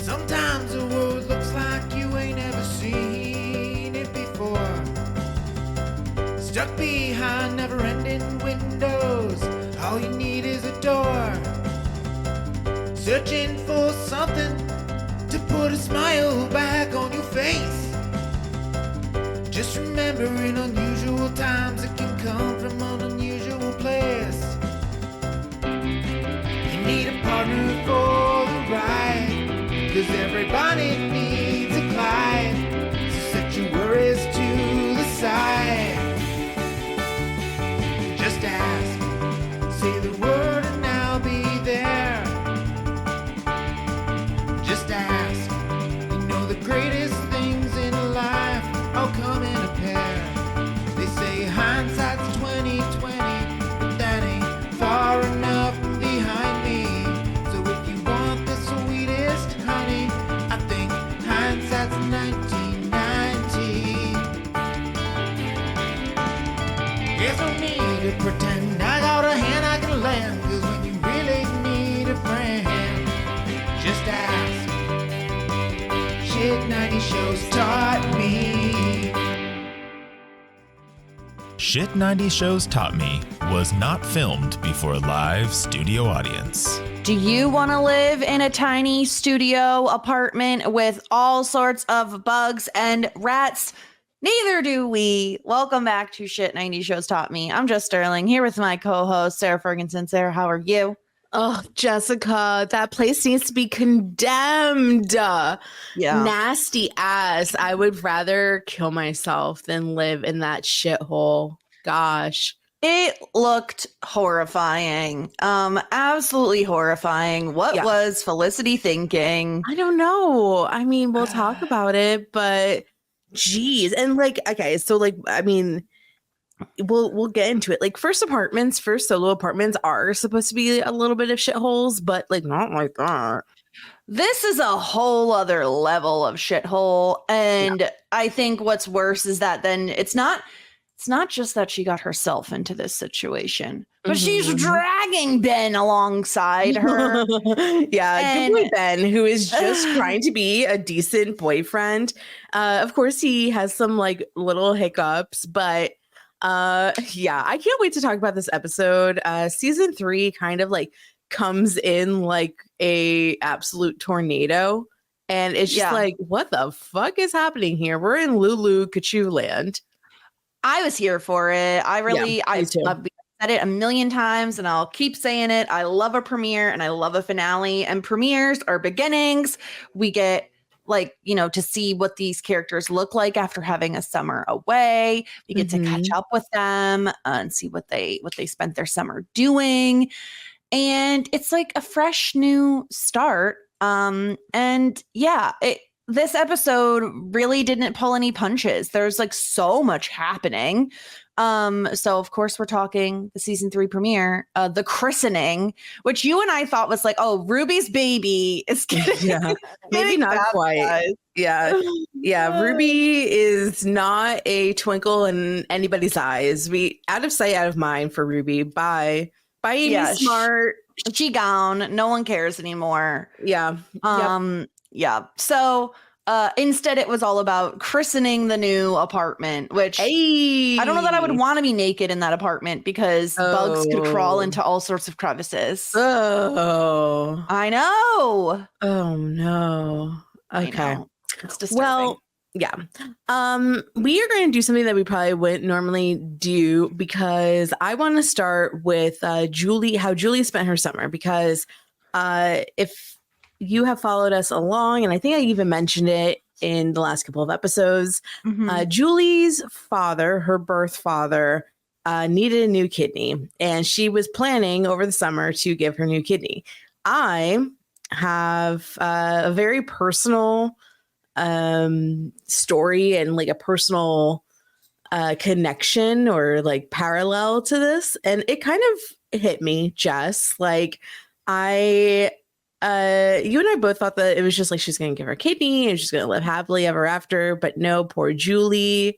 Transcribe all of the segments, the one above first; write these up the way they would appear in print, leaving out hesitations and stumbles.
Sometimes the world looks like you ain't ever seen it before. Stuck behind never-ending windows, all you need is a door. Searching for something to put a smile back on your face. Just remember, in unusual times, it can come from an unusual place. You need a partner for the ride, 'cause everybody needs a Clyde. So set your worries to the side. Just ask, say the word and I'll be there. Just ask, you know the greatest things in life all come in a pair. They say hindsight's 20/20, but that ain't far enough behind me. So if you want the sweetest honey, I think hindsight's 1990. There's no need to pretend I got a hand I can lend, 'cause when you really need a friend, just ask. Shit 90 shows taught me. Shit 90 Shows Taught Me was not filmed before a live studio audience. Do you want to live in a tiny studio apartment with all sorts of bugs and rats? Neither do we. Welcome back to Shit 90 Shows Taught Me. I'm Jess Sterling here with my co-host, Sara Fergenson. Sarah, how are you? Oh, Jessica, that place needs to be condemned. Yeah. Nasty ass. I would rather kill myself than live in that shithole. Gosh. It looked horrifying. Absolutely horrifying. What was Felicity thinking? I don't know. I mean, we'll talk about it, but geez. And like, okay, so like, I mean, we'll get into it. Like, first solo apartments are supposed to be a little bit of shitholes, but like not like that. This is a whole other level of shithole. And I think what's worse is that then it's not just that she got herself into this situation, but she's dragging Ben alongside her. Good boy Ben, who is just trying to be a decent boyfriend. Of course, he has some like little hiccups, but I can't wait to talk about this episode. Season 3 kind of like comes in like a absolute tornado, and it's just like, what the fuck is happening here? We're in Lulu Kachu land. I was here for it. I've said it a million times and I'll keep saying it. I love a premiere and I love a finale, and premieres are beginnings. We get to see what these characters look like after having a summer away. We get to catch up with them and see what they spent their summer doing. And it's like a fresh new start. This episode really didn't pull any punches. There's like so much happening. So of course we're talking the season 3 premiere, the Christening, which you and I thought was like, oh, Ruby's baby is getting maybe not quite. Yeah. Ruby is not a twinkle in anybody's eyes. We out of sight, out of mind for Ruby. Bye, Amy Smart. She gone. No one cares anymore. Yeah. So instead, it was all about christening the new apartment, which I don't know that I would want to be naked in that apartment because bugs could crawl into all sorts of crevices. Oh, I know. Oh no. Okay. It's disturbing. Well, yeah. We are going to do something that we probably wouldn't normally do, because I want to start with Julie, how Julie spent her summer, because if you have followed us along, and I think I even mentioned it in the last couple of episodes, Julie's father, her birth father, needed a new kidney, and she was planning over the summer to give her new kidney. I have a very personal story and like a personal connection or like parallel to this, and it kind of hit me, Jess. Like you and I both thought that it was just like she's gonna give her kidney and she's gonna live happily ever after, but no, poor Julie.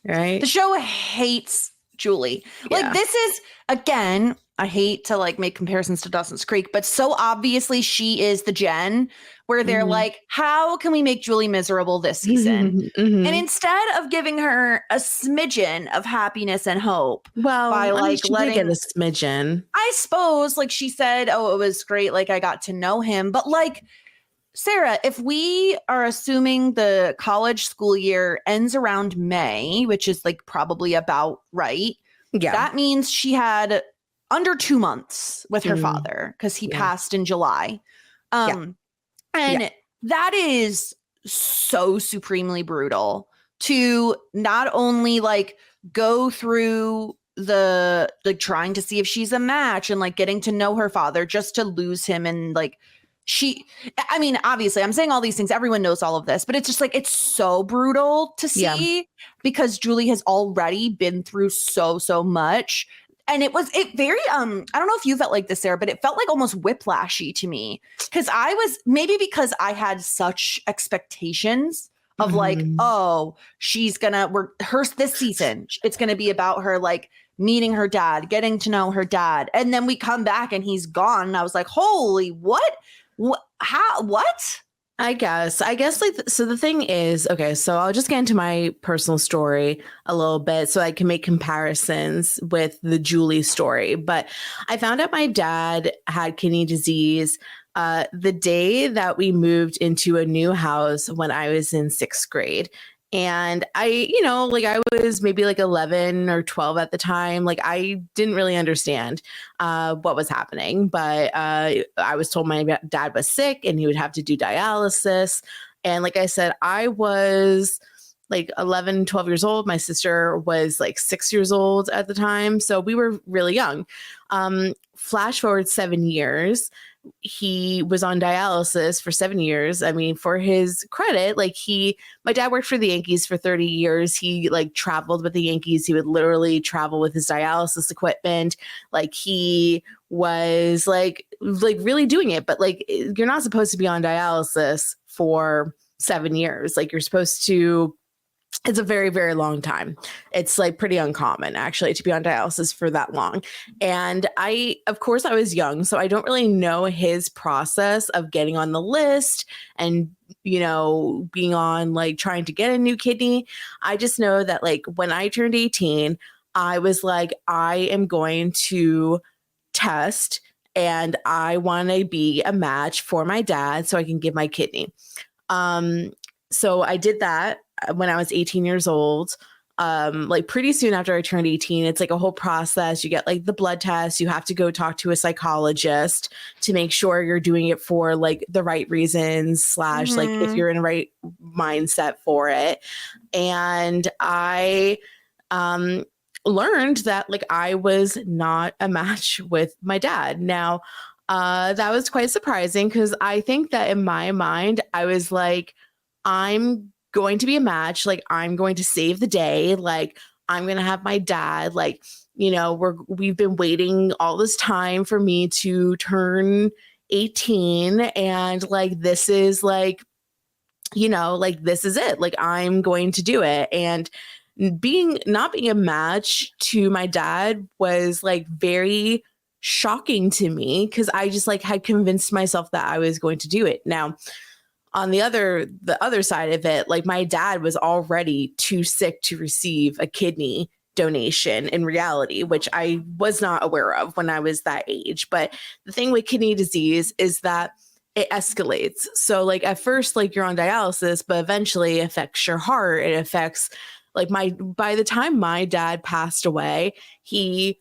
Right? The show hates Julie. Like, this is, again, I hate to like make comparisons to Dawson's Creek, but so obviously she is the Jen where they're like, how can we make Julie miserable this season? And instead of giving her a smidgen of happiness and hope, by like she did get a smidgen. I suppose, like she said, oh, it was great. Like I got to know him, but like, Sarah, if we are assuming the college school year ends around May, which is like probably about right. Yeah. That means she had under 2 months with her father because he passed in July. And that is so supremely brutal to not only like go through the like trying to see if she's a match and like getting to know her father just to lose him and like I mean, obviously I'm saying all these things. Everyone knows all of this, but it's just like, it's so brutal to see because Julie has already been through so much. And it very, I don't know if you felt like this, Sarah, but it felt like almost whiplashy to me because because I had such expectations of like, oh, this season, it's going to be about her, like meeting her dad, getting to know her dad. And then we come back and he's gone. And I was like, holy, what? How? What? I guess like, so the thing is, okay, so I'll just get into my personal story a little bit so I can make comparisons with the Julie story. But I found out my dad had kidney disease the day that we moved into a new house when I was in 6th grade. And I was maybe like 11 or 12 at the time. Like I didn't really understand what was happening, but I was told my dad was sick and he would have to do dialysis. And like I said, I was like 11, 12 years old. My sister was like 6 years old at the time. So we were really young. Flash forward 7 years. He was on dialysis for 7 years. I mean, for his credit, like my dad worked for the Yankees for 30 years. He like traveled with the Yankees. He would literally travel with his dialysis equipment. Like he was like really doing it, but like, you're not supposed to be on dialysis for 7 years. Like you're supposed to, it's a very, very long time. It's like pretty uncommon actually to be on dialysis for that long. And of course I was young, so I don't really know his process of getting on the list and, being on like trying to get a new kidney. I just know that like when I turned 18, I was like, I am going to test and I want to be a match for my dad so I can give my kidney. So I did that when I was 18 years old, like pretty soon after I turned 18. It's like a whole process. You get like the blood test. You have to go talk to a psychologist to make sure you're doing it for like the right reasons / like if you're in the right mindset for it. And I learned that like I was not a match with my dad. Now, that was quite surprising because I think that in my mind, I was like, I'm going to be a match. Like I'm going to save the day. Like I'm going to have my dad, like, we've been waiting all this time for me to turn 18. And like, this is like, like, this is it. Like I'm going to do it. And not being a match to my dad was like very shocking to me because I just like had convinced myself that I was going to do it. Now, on the other side of it, like my dad was already too sick to receive a kidney donation in reality, which I was not aware of when I was that age. But the thing with kidney disease is that it escalates. So like at first, like you're on dialysis, but eventually it affects your heart. It affects like by the time my dad passed away, he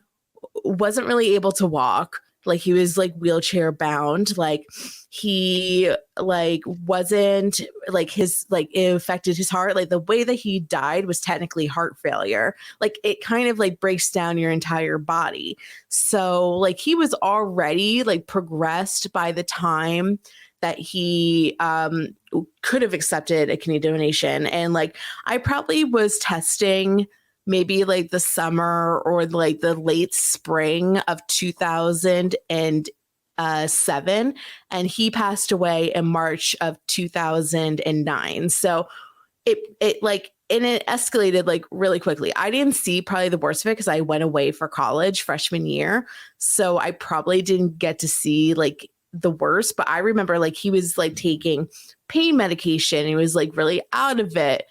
wasn't really able to walk. Like he was like wheelchair bound. Like he like wasn't like his, like it affected his heart. Like the way that he died was technically heart failure. Like it kind of like breaks down your entire body. So like he was already like progressed by the time that he could have accepted a kidney donation. And like I probably was testing maybe like the summer or like the late spring of 2007, and he passed away in March of 2009. So it like it escalated like really quickly. I didn't see probably the worst of it because I went away for college freshman year. So I probably didn't get to see like the worst, but I remember like he was like taking pain medication. He was like really out of it.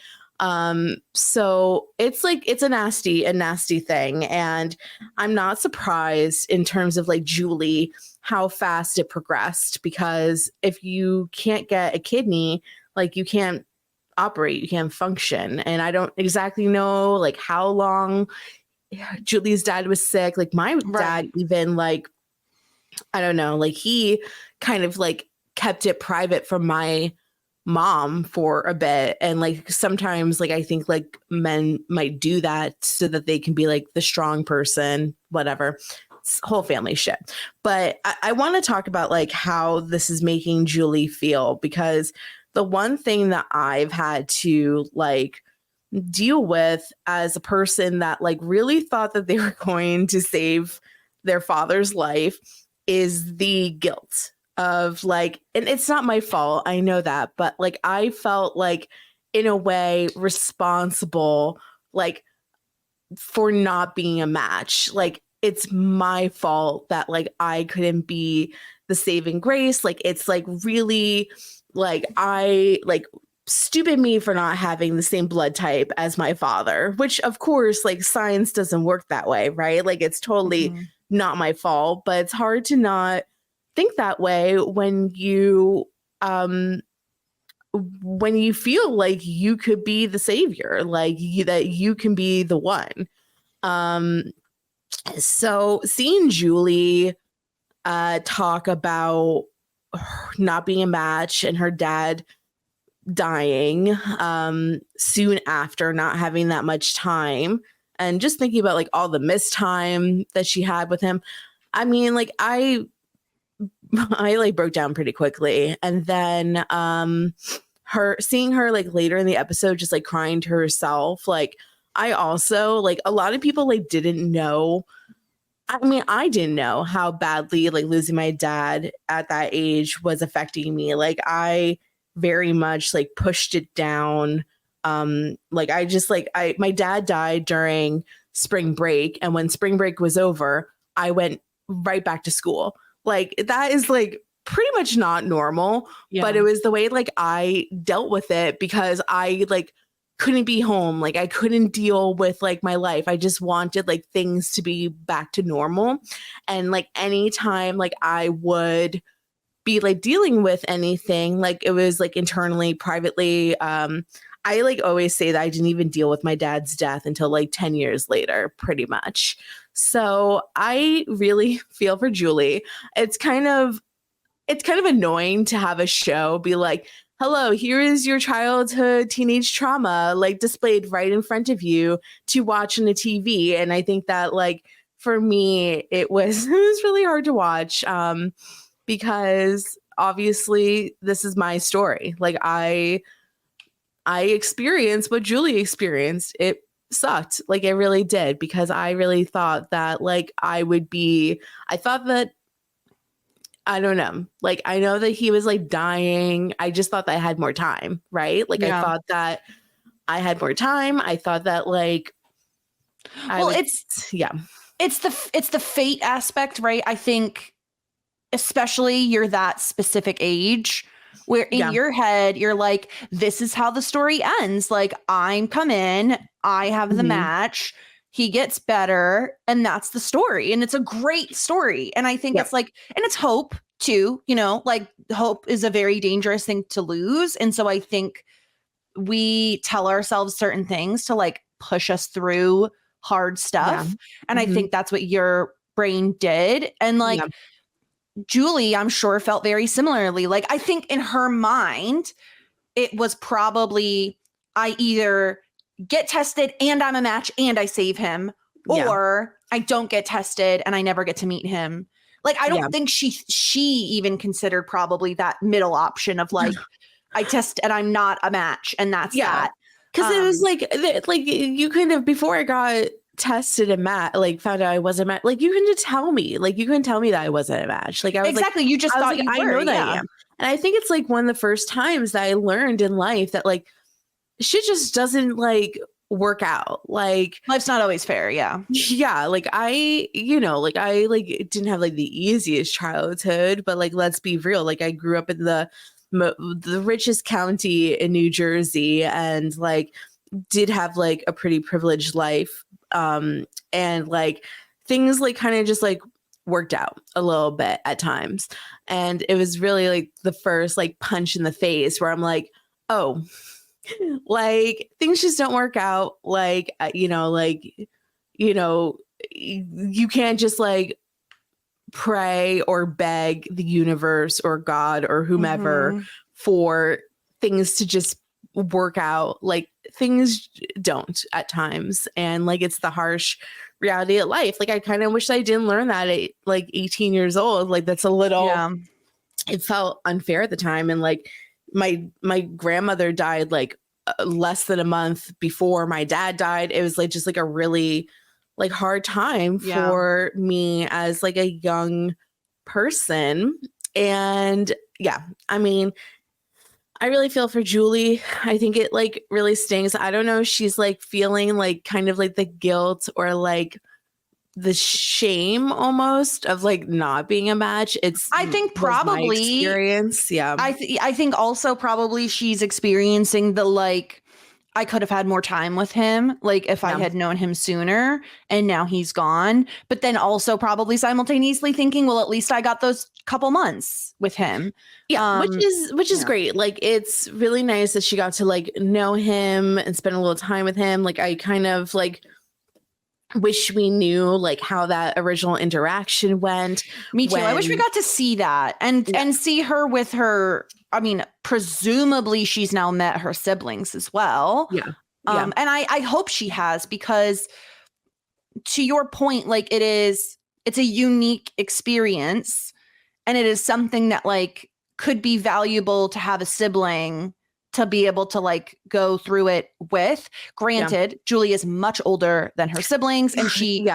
So it's like, it's a nasty thing. And I'm not surprised in terms of like Julie, how fast it progressed, because if you can't get a kidney, like you can't operate, you can't function. And I don't exactly know like how long Julie's dad was sick. Like my dad even like, I don't know, like he kind of like kept it private from my mom for a bit. And like sometimes like I think like men might do that so that they can be like the strong person, whatever. It's whole family shit. But I want to talk about like how this is making Julie feel, because the one thing that I've had to like deal with as a person that like really thought that they were going to save their father's life is the guilt of like, and it's not my fault, I know that, but like I felt like in a way responsible like for not being a match. Like it's my fault that like I couldn't be the saving grace. Like it's like really like I like stupid me for not having the same blood type as my father, which of course like science doesn't work that way, right? Like it's totally not my fault, but it's hard to not think that way when you feel like you could be the savior, like that you can be the one. So seeing Julie talk about not being a match and her dad dying soon after, not having that much time, and just thinking about like all the missed time that she had with him. I mean, like I like broke down pretty quickly. And then seeing her like later in the episode just like crying to herself, like I also like a lot of people like didn't know. I mean, I didn't know how badly like losing my dad at that age was affecting me. Like I very much like pushed it down. Like I just like my dad died during spring break, and when spring break was over, I went right back to school. Like that is like pretty much not normal, but it was the way like I dealt with it, because I like couldn't be home. Like I couldn't deal with like my life. I just wanted like things to be back to normal. And like anytime like I would be like dealing with anything, like it was like internally, privately, I like always say that I didn't even deal with my dad's death until like 10 years later, pretty much. So I really feel for Julie. It's kind of annoying to have a show be like, hello, here is your childhood teenage trauma, like displayed right in front of you to watch on a TV. And I think that like, for me, it was really hard to watch because obviously this is my story. Like I experienced what Julie experienced. It sucked. Like it really did, because I really thought that like I thought that, I don't know. Like, I know that he was like dying. I just thought that I had more time, right? Like, I thought that I had more time. I thought that like, it's the fate aspect, right? I think, especially you're that specific age where in your head, you're like, this is how the story ends. Like, I'm come in, I have the match, he gets better, and that's the story. And it's a great story. And I think it's like, and it's hope too, you know, like hope is a very dangerous thing to lose. And so I think we tell ourselves certain things to like push us through hard stuff. And I think that's what your brain did. And like, Julie, I'm sure, felt very similarly. Like, I think in her mind, it was probably, I either get tested and I'm a match and I save him, or I don't get tested and I never get to meet him. Like, I don't think she even considered probably that middle option of like, I test and I'm not a match, and that's that. Because it was like you could have, before I got tested and like found out I wasn't a match, like you can just tell me, like you can tell me that I wasn't a match. Like I was exactly, you just thought, like, I know that I am. And I think it's like one of the first times that I learned in life that like shit just doesn't like work out. Like life's not always fair. Yeah. Yeah. Like I didn't have like the easiest childhood, but like, let's be real. Like I grew up in the richest county in New Jersey and like did have like a pretty privileged life. And like things like kind of just like worked out a little bit at times. And it was really like the first like punch in the face where I'm like, oh, like things just don't work out. Like, you can't just like pray or beg the universe or God or whomever for things to just work out. Like things don't at times. And like, it's the harsh reality of life. Like I kind of wish I didn't learn that at like 18 years old. Like that's a little, it felt unfair at the time. And like my grandmother died like less than a month before my dad died. It was like just like a really like hard time for me as like a young person. And yeah, I mean, I really feel for Julie. I think it like really stings. I don't know if she's like feeling like kind of like the guilt or like the shame almost of like not being a match. I think probably my experience. Yeah. I think also probably she's experiencing the like, I could have had more time with him, like if I had known him sooner and now he's gone. But then also probably simultaneously thinking, well, at least I got those couple months with him. Yeah, which is great. Like it's really nice that she got to like know him and spend a little time with him. Like I kind of like wish we knew like how that original interaction went. Me too. I wish we got to see that and see her with her. I mean, presumably she's now met her siblings as well. Yeah. And I hope she has, because to your point, like it's a unique experience and it is something that like could be valuable to have a sibling to be able to like go through it with. Granted, Julie is much older than her siblings and she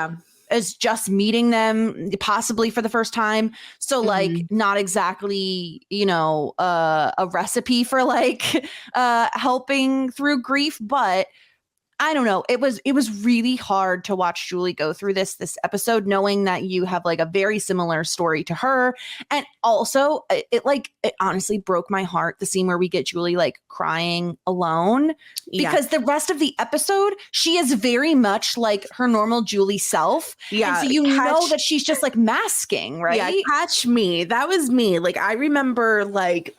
is just meeting them possibly for the first time. So like not exactly, a recipe for like helping through grief, but I don't know. It was really hard to watch Julie go through this episode, knowing that you have like a very similar story to her. And also it honestly broke my heart, the scene where we get Julie like crying alone, because the rest of the episode, she is very much like her normal Julie self. Yeah. And so know that she's just like masking, right? Yeah. Catch me. That was me. Like, I remember like,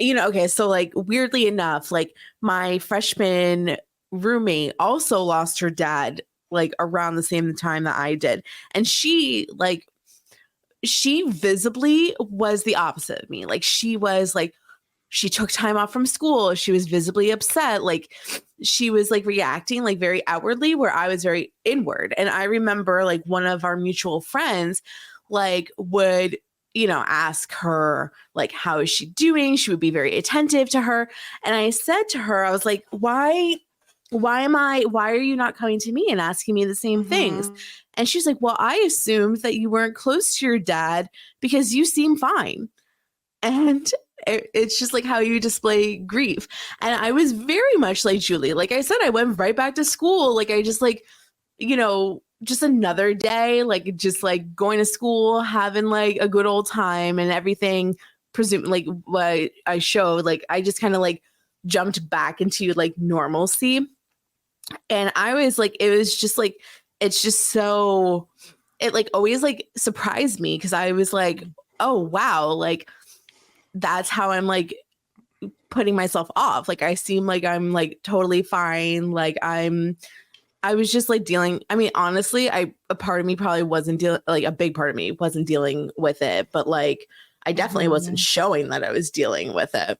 okay. So like weirdly enough, like my freshman roommate also lost her dad like around the same time that I did, and she visibly was the opposite of me. Like she was like, she took time off from school, she was visibly upset, like she was like reacting like very outwardly, where I was very inward. And I remember like one of our mutual friends like would ask her like, how is she doing? She would be very attentive to her. And I said to her, I was like, why are you not coming to me and asking me the same things? And she's like, well, I assumed that you weren't close to your dad because you seem fine. And it's just like how you display grief. And I was very much like Julie. Like I said, I went right back to school. Like I just like, just another day, like just like going to school, having like a good old time and everything. Like what I showed, like I just kind of like jumped back into like normalcy. And I was like, it was just like, it's just so, it like always like surprised me, because I was like, oh wow, like that's how I'm like putting myself off. Like I seem like I'm like totally fine. Like I was just like dealing, I mean, honestly, a part of me probably wasn't dealing, like a big part of me wasn't dealing with it, but like I definitely wasn't showing that I was dealing with it.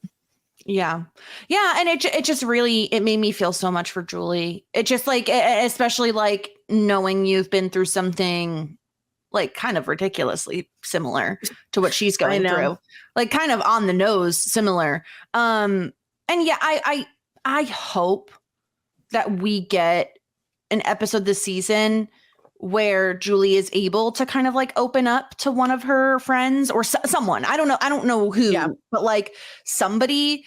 Yeah. Yeah. And it just really, it made me feel so much for Julie. It just like, especially like knowing you've been through something like kind of ridiculously similar to what she's going through, like kind of on the nose similar. And yeah, I hope that we get an episode this season where Julie is able to kind of like open up to one of her friends or someone. I don't know who, but like somebody,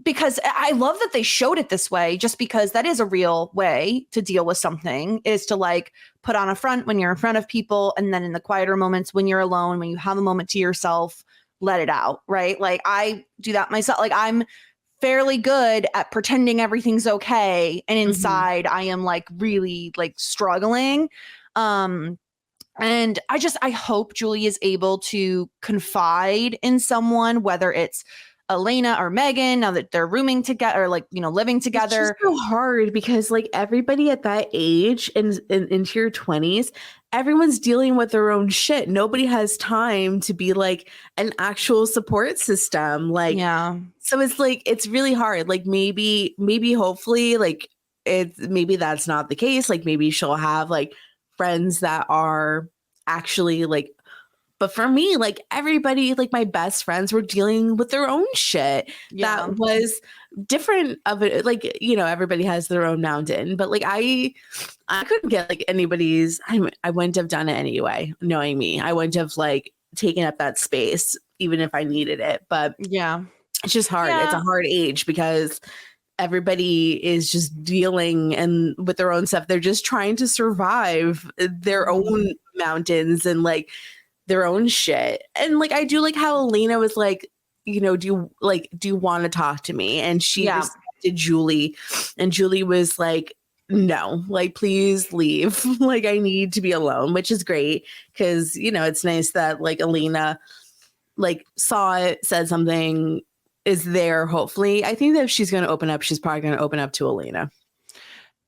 because I love that they showed it this way, just because that is a real way to deal with something, is to like put on a front when you're in front of people. And then in the quieter moments, when you're alone, when you have a moment to yourself, let it out. Right. Like I do that myself. Like I'm fairly good at pretending everything's okay. And inside I am like really like struggling. And I hope Julie is able to confide in someone, whether it's Elena or Megan, now that they're rooming together, or like, you know, living together. It's just so hard because like everybody at that age and into your 20s, everyone's dealing with their own shit. Nobody has time to be like an actual support system. Like, yeah. So it's like, it's really hard. Like maybe hopefully like maybe that's not the case. Like maybe she'll have like friends that are actually like, but for me, like everybody, like my best friends were dealing with their own shit that was different of it. Like, you know, everybody has their own mountain, but like I couldn't get like anybody's, I wouldn't have done it anyway. Knowing me, I wouldn't have like taken up that space, even if I needed it. But yeah, it's just hard. Yeah. It's a hard age because everybody is just dealing and with their own stuff. They're just trying to survive their own mountains and like their own shit. And like I do like how Elena was like, you know, do you want to talk to me? And she respected Julie, and Julie was like, no, like please leave. Like I need to be alone, which is great because, you know, it's nice that like Elena like saw it, said something, is there. Hopefully, I think that if she's going to open up, she's probably going to open up to Elena.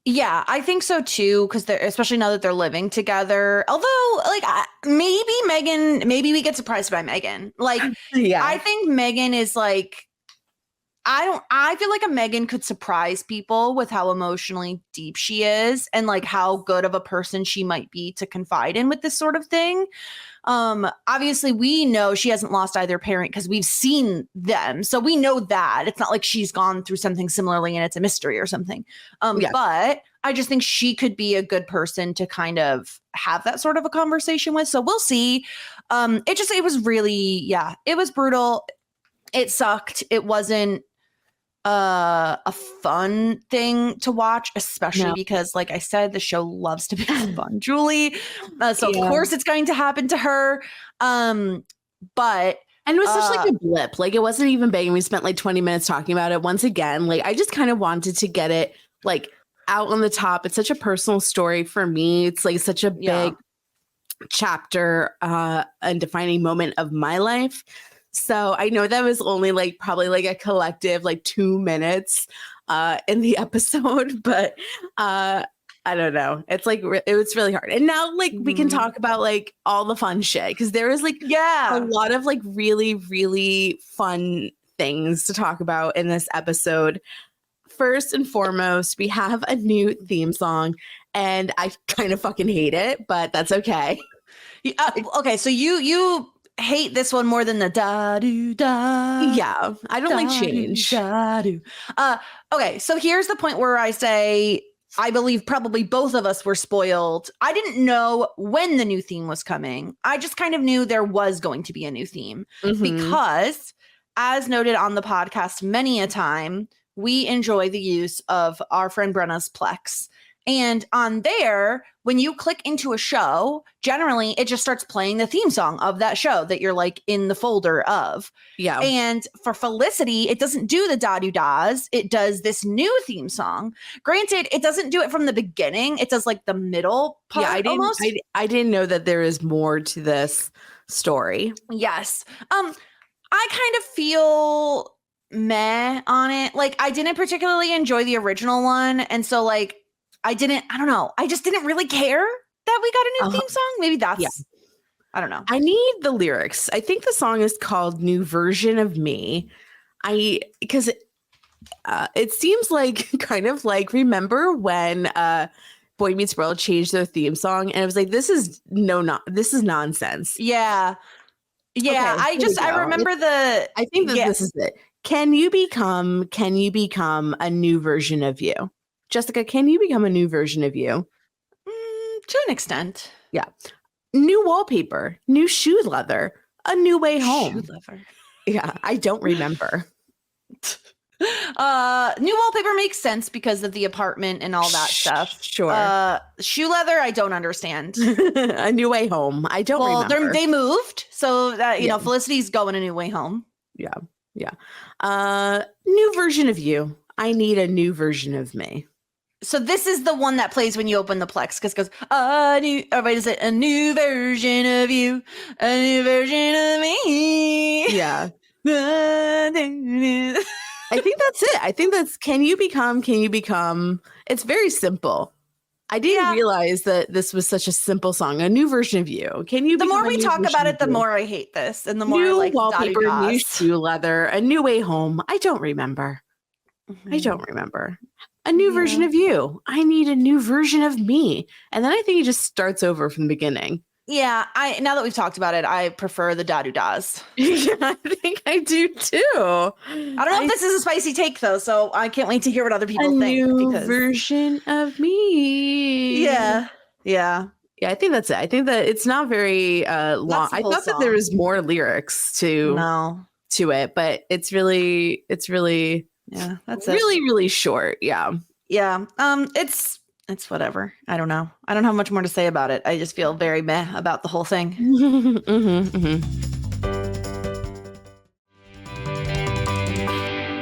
Yeah, I think so too, because they're, especially now that they're living together. Although, like, maybe we get surprised by Megan. Like, I think Megan is like, I feel like a Megan could surprise people with how emotionally deep she is and like how good of a person she might be to confide in with this sort of thing. Obviously we know she hasn't lost either parent because we've seen them. So we know that it's not like she's gone through something similarly and it's a mystery or something. But I just think she could be a good person to kind of have that sort of a conversation with. So we'll see. It was really, it was brutal. It sucked. It wasn't a fun thing to watch, especially because, like I said, the show loves to be fun, Julie. So of course it's going to happen to her. And it was such like a blip. Like it wasn't even big. And we spent like 20 minutes talking about it once again. Like I just kind of wanted to get it like out on the top. It's such a personal story for me. It's like such a big chapter and defining moment of my life. So I know that was only like probably like a collective like 2 minutes in the episode, but I don't know. It's like it was really hard. And now like we can talk about like all the fun shit because there is like a lot of like really, really fun things to talk about in this episode. First and foremost, we have a new theme song and I kind of fucking hate it, but that's okay. Okay, so you hate this one more than the da-do-da. Yeah, I don't like change. Okay, so here's the point where I say I believe probably both of us were spoiled. I didn't know when the new theme was coming. I just kind of knew there was going to be a new theme because, as noted on the podcast many a time, we enjoy the use of our friend Brenna's Plex. And on there, when you click into a show, generally it just starts playing the theme song of that show that you're like in the folder of. Yeah. And for Felicity, it doesn't do the da-do-das. It does this new theme song. Granted, it doesn't do it from the beginning. It does like the middle part almost. I didn't know that there is more to this story. Yes. I kind of feel meh on it. Like I didn't particularly enjoy the original one. And so like, I don't know. I just didn't really care that we got a new theme song. Maybe that's, I don't know. I need the lyrics. I think the song is called New Version of Me. Because it seems like kind of like, remember when Boy Meets World changed their theme song? And it was like, this is nonsense. Yeah. Yeah. Okay, I remember I think that this is it. Can you become a new version of you? Jessica, can you become a new version of you? To an extent. Yeah. New wallpaper, new shoe leather, a new way home. Shoe leather. Yeah, I don't remember. New wallpaper makes sense because of the apartment and all that stuff. Sure. Shoe leather, I don't understand. A New Way Home. I don't remember. They moved, so that you know, Felicity's going a new way home. Yeah. New version of you. I need a new version of me. So this is the one that plays when you open the Plex, because it goes, a new version of you, a new version of me. Yeah. I think that's it. I think that's can you become? It's very simple. I didn't realize that this was such a simple song. A new version of you. Can you? The more we talk about it, the more I hate this, and the more new like wallpaper, new shoe leather, a new way home. I don't remember. I don't remember. A new version of you. I need a new version of me. And then I think it just starts over from the beginning. Yeah, now that we've talked about it, I prefer the da-do-das. Yeah, I think I do too. I don't know if this is a spicy take though, so I can't wait to hear what other people think. New version of me. Yeah. Yeah, I think that's it. I think that it's not very long. I thought that there was more lyrics to it, but it's really that's really, really short. Yeah. It's whatever. I don't know. I don't have much more to say about it. I just feel very meh about the whole thing.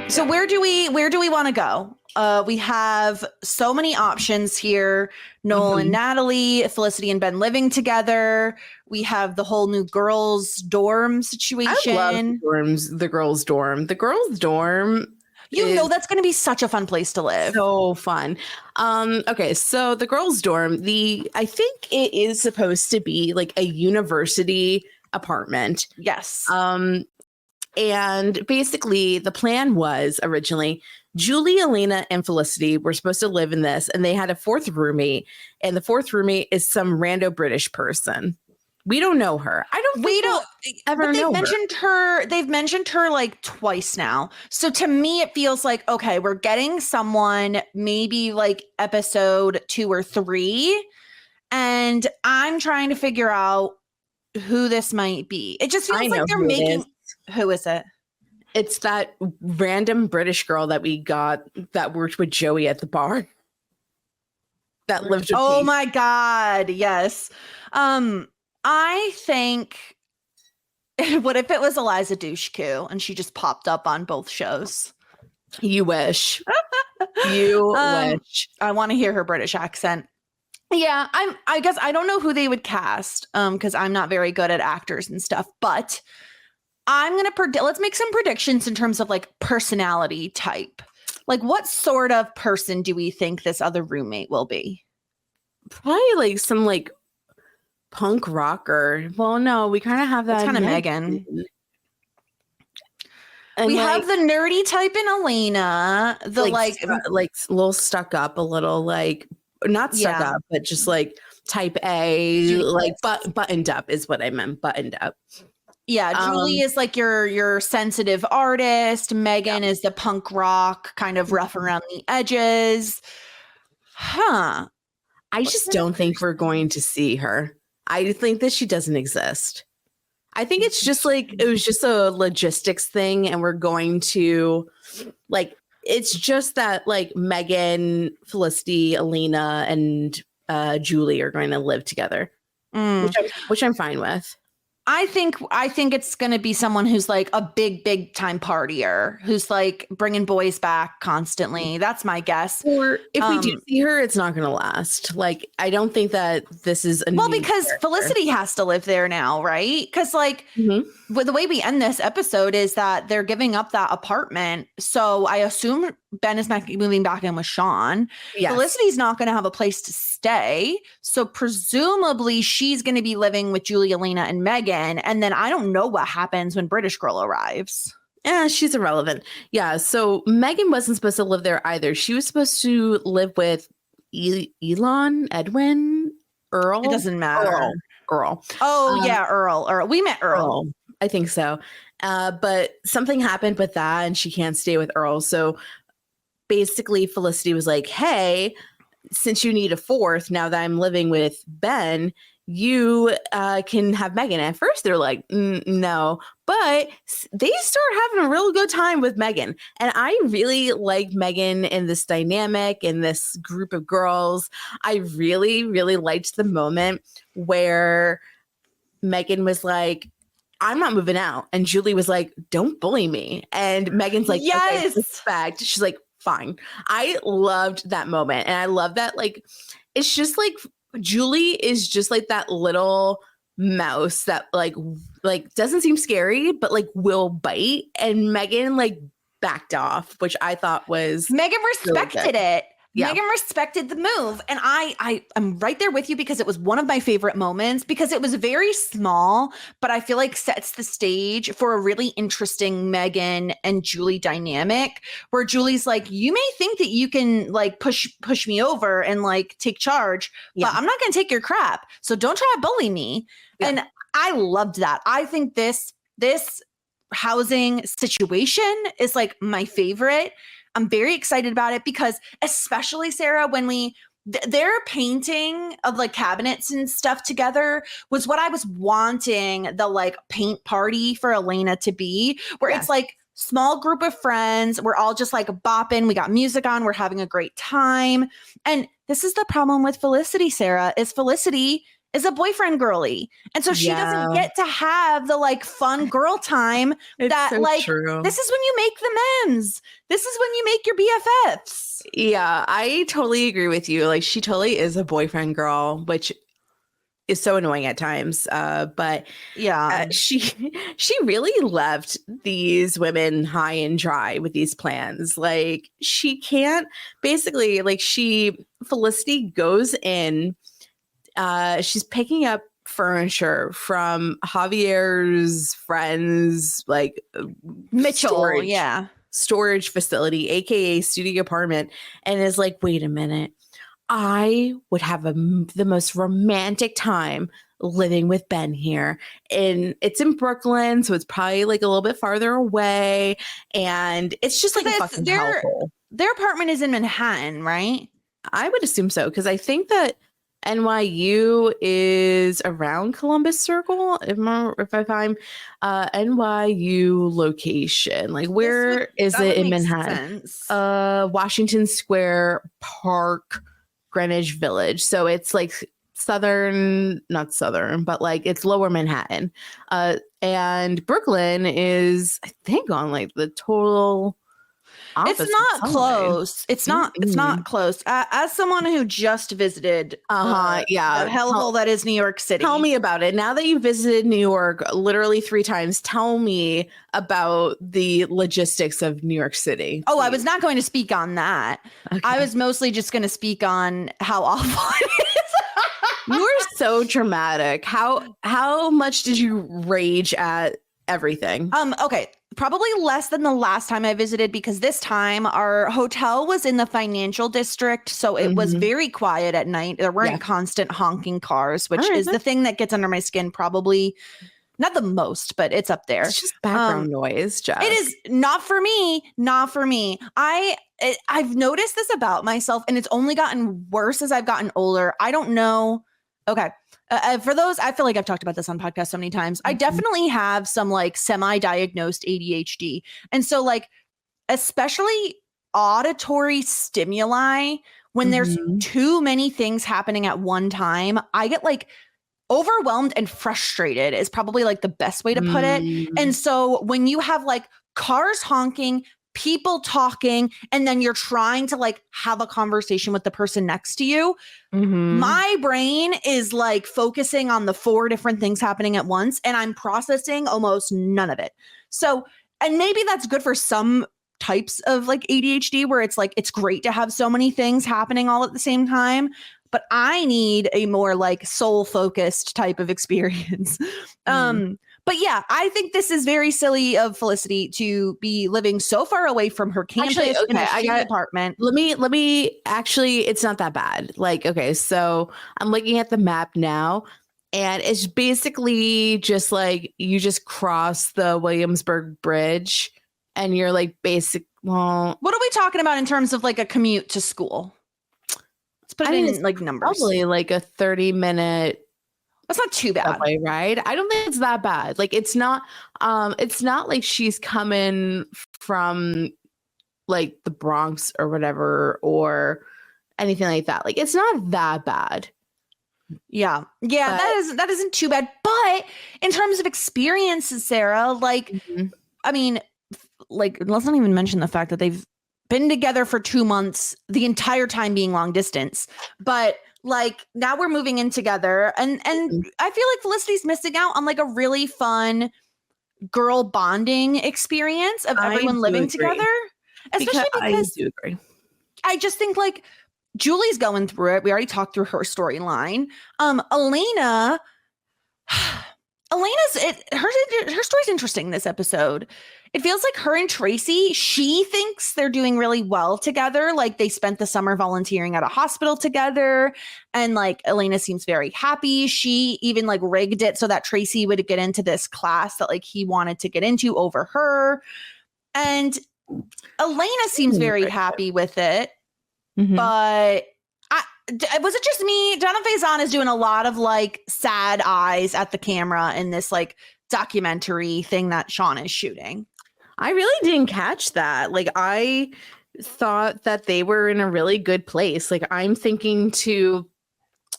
So where do we want to go? We have so many options here. Noel and Natalie, Felicity and Ben living together. We have the whole new girls' dorm situation. I love the girls' dorm. The girls' dorm. You know that's going to be such a fun place to live. So fun. Okay, so the girls' dorm, I think it is supposed to be like a university apartment. Yes. And basically the plan was originally Julie, Elena, and Felicity were supposed to live in this, and they had a fourth roommate, and the fourth roommate is some rando British person. We don't know her. We don't ever know her. They've mentioned her like twice now. So to me, it feels like, okay, we're getting someone maybe like episode 2 or 3. And I'm trying to figure out who this might be. It just feels like they're making. Who is it? It's that random British girl that we got that worked with Joey at the bar. That lived with me. My God. Yes. I think, what if it was Eliza Dushku and she just popped up on both shows? You wish. You wish. I want to hear her British accent. Yeah, I guess I don't know who they would cast because I'm not very good at actors and stuff, but I'm going to let's make some predictions in terms of like personality type. Like what sort of person do we think this other roommate will be? Probably like some like punk rocker. Well, no, we kind of have that. It's kind of Megan. And we have the nerdy type in Elena. The like a little stuck up, a little like not stuck up, but just like type A, like buttoned up is what I meant. Buttoned up. Yeah, Julie is like your sensitive artist. Megan is the punk rock, kind of rough around the edges. Huh. I just don't think we're going to see her. I think that she doesn't exist. I think it's just like, it was just a logistics thing. And we're going to like, it's just that like Megan, Felicity, Elena, and Julie are going to live together, which I'm fine with. I think it's going to be someone who's like a big time partier who's like bringing boys back constantly. That's my guess. Or if we do see her, it's not going to last. Like, I don't think that this is because Felicity has to live there now, right? Because like the way we end this episode is that they're giving up that apartment. So I assume Ben is moving back in with Sean. Yes. Felicity's not going to have a place to stay. So presumably she's going to be living with Julie, Elena, and Megan. And then I don't know what happens when British Girl arrives. Yeah, she's irrelevant. Yeah, so Megan wasn't supposed to live there either. She was supposed to live with Elon, Edwin, Earl. It doesn't matter. Earl. Oh, yeah, Earl. We met Earl. I think so. But something happened with that and she can't stay with Earl. So basically Felicity was like, hey, since you need a fourth, now that I'm living with Ben, you can have Megan. At first, they're like, no, but they start having a real good time with Megan. And I really like Megan in this dynamic, in this group of girls. I really, really liked the moment where Megan was like, I'm not moving out. And Julie was like, don't bully me. And Megan's like, yes, okay, respect. She's like, fine. I loved that moment. And I love that, like, it's just like, Julie is just like that little mouse that like doesn't seem scary, but like will bite. And Megan like backed off, which I thought was Megan respected really it. Yeah. Megan respected the move. And I'm right there with you because it was one of my favorite moments because it was very small, but I feel like sets the stage for a really interesting Megan and Julie dynamic where Julie's like, you may think that you can like push me over and like take charge, but I'm not going to take your crap. So don't try to bully me. Yeah. And I loved that. I think this housing situation is like my favorite. I'm very excited about it because especially Sarah, when their painting of like cabinets and stuff together was what I was wanting the like paint party for Elena to be, where it's like small group of friends. We're all just like bopping. We got music on. We're having a great time. And this is the problem with Felicity, Sarah, is Felicity is a boyfriend girly. And so she doesn't get to have the like fun girl time that so like, true. This is when you make the memes. This is when you make your BFFs. Yeah, I totally agree with you. Like she totally is a boyfriend girl, which is so annoying at times. But yeah, she really left these women high and dry with these plans. Like she can't basically like Felicity goes in, she's picking up furniture from Javier's friends, like Mitchell, storage facility, aka studio apartment, and is like, wait a minute, I would have the most romantic time living with Ben here. And it's in Brooklyn, so it's probably like a little bit farther away, and it's just like a fucking hellhole. Their apartment is in Manhattan, right? I would assume so, because I think that NYU is around Columbus Circle, if I'm NYU location. Like where is it in Manhattan? Washington Square Park, Greenwich Village. So it's like not southern, but like it's lower Manhattan. And Brooklyn is, I think, on like the total It's not close. It's not close. As someone who just visited the hellhole that is New York City. Tell me about it. Now that you visited New York literally 3 times, tell me about the logistics of New York City. Oh, I was not going to speak on that. Okay. I was mostly just going to speak on how awful it is. You were so dramatic. How much did you rage at everything? Okay. Probably less than the last time I visited because this time our hotel was in the financial district. So it was very quiet at night. There weren't constant honking cars, which is the thing that gets under my skin probably not the most, but it's up there. It's just background noise, Jess. It is not for me. Not for me. I've noticed this about myself and it's only gotten worse as I've gotten older. I don't know. Okay. For those, I feel like I've talked about this on podcasts so many times. I definitely have some like semi-diagnosed ADHD. And so like, especially auditory stimuli, when there's too many things happening at one time, I get like overwhelmed and frustrated is probably like the best way to put it. And so when you have like cars honking, people talking, and then you're trying to like have a conversation with the person next to you, my brain is like focusing on the 4 different things happening at once and I'm processing almost none of it. So, and maybe that's good for some types of like ADHD where it's like, it's great to have so many things happening all at the same time, but I need a more like soul focused type of experience. But yeah, I think this is very silly of Felicity to be living so far away from her campus in a apartment. Let me actually, it's not that bad. Like, okay, so I'm looking at the map now and it's basically just like you just cross the Williamsburg Bridge and you're like what are we talking about in terms of like a commute to school? Let's put it in like numbers. Probably like a 30-minute That's not too bad. Subway ride. I don't think it's that bad. Like it's not like she's coming from like the Bronx or whatever or anything like that. Like it's not that bad. Yeah. Yeah, that isn't too bad. But in terms of experiences, Sarah, like I mean, like let's not even mention the fact that they've been together for 2 months, the entire time being long distance. But like now we're moving in together and I feel like Felicity's missing out on like a really fun girl bonding experience of everyone living together. Especially because I do agree. I just think like Julie's going through it. We already talked through her storyline. Her story's interesting this episode. It feels like her and Tracy, she thinks they're doing really well together. Like they spent the summer volunteering at a hospital together. And like Elena seems very happy. She even like rigged it so that Tracy would get into this class that like he wanted to get into over her. And Elena seems very happy with it. But was it just me? Donna Faison is doing a lot of like sad eyes at the camera in this like documentary thing that Sean is shooting. I really didn't catch that. Like I thought that they were in a really good place. Like I'm thinking to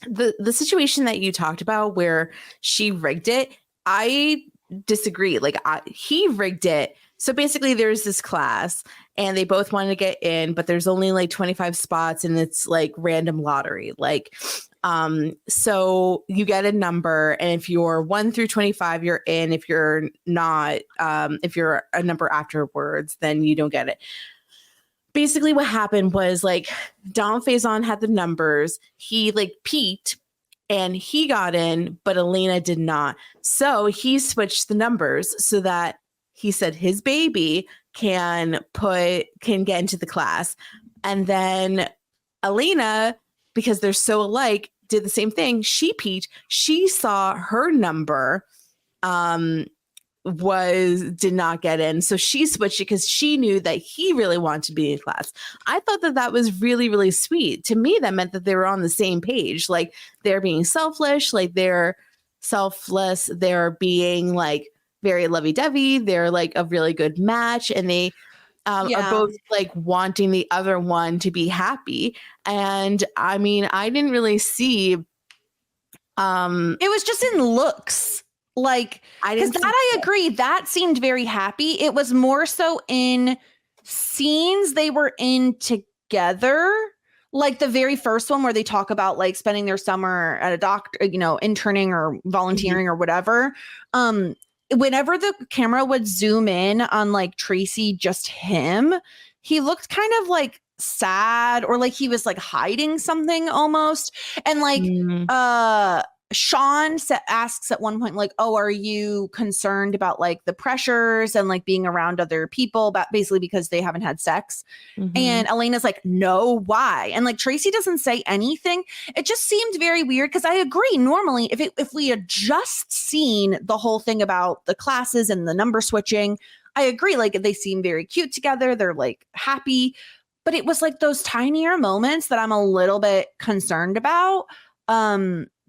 the situation that you talked about where she rigged it. I disagree. Like he rigged it. So basically there's this class and they both wanted to get in, but there's only like 25 spots and it's like random lottery. Like, so you get a number and if you're 1 through 25, you're in. If you're not, if you're a number afterwards, then you don't get it. Basically what happened was like Don Faison had the numbers. He like peaked and he got in, but Elena did not. So he switched the numbers so that he said his baby can get into the class. And then Elena, because they're so alike, did the same thing. She peaked. She saw her number did not get in. So she switched it because she knew that he really wanted to be in class. I thought that was really, really sweet. To me, that meant that they were on the same page. Like they're being selfish, like they're selfless. They're being like very lovey-dovey. They're like a really good match. And they are both like wanting the other one to be happy. And I mean, I didn't really see it was just in looks. Like, because that I agree, that seemed very happy. It was more so in scenes they were in together. Like the very first one where they talk about like spending their summer at a doctor, you know, interning or volunteering or whatever. Whenever the camera would zoom in on like Tracy, just him, he looked kind of like sad or like he was like hiding something almost. And like, Sean asks at one point, like, oh, are you concerned about like the pressures and like being around other people, but basically because they haven't had sex? And Elena's like, no, why? And like Tracy doesn't say anything. It just seemed very weird because I agree. Normally, if we had just seen the whole thing about the classes and the number switching, I agree. Like they seem very cute together. They're like happy, but it was like those tinier moments that I'm a little bit concerned about.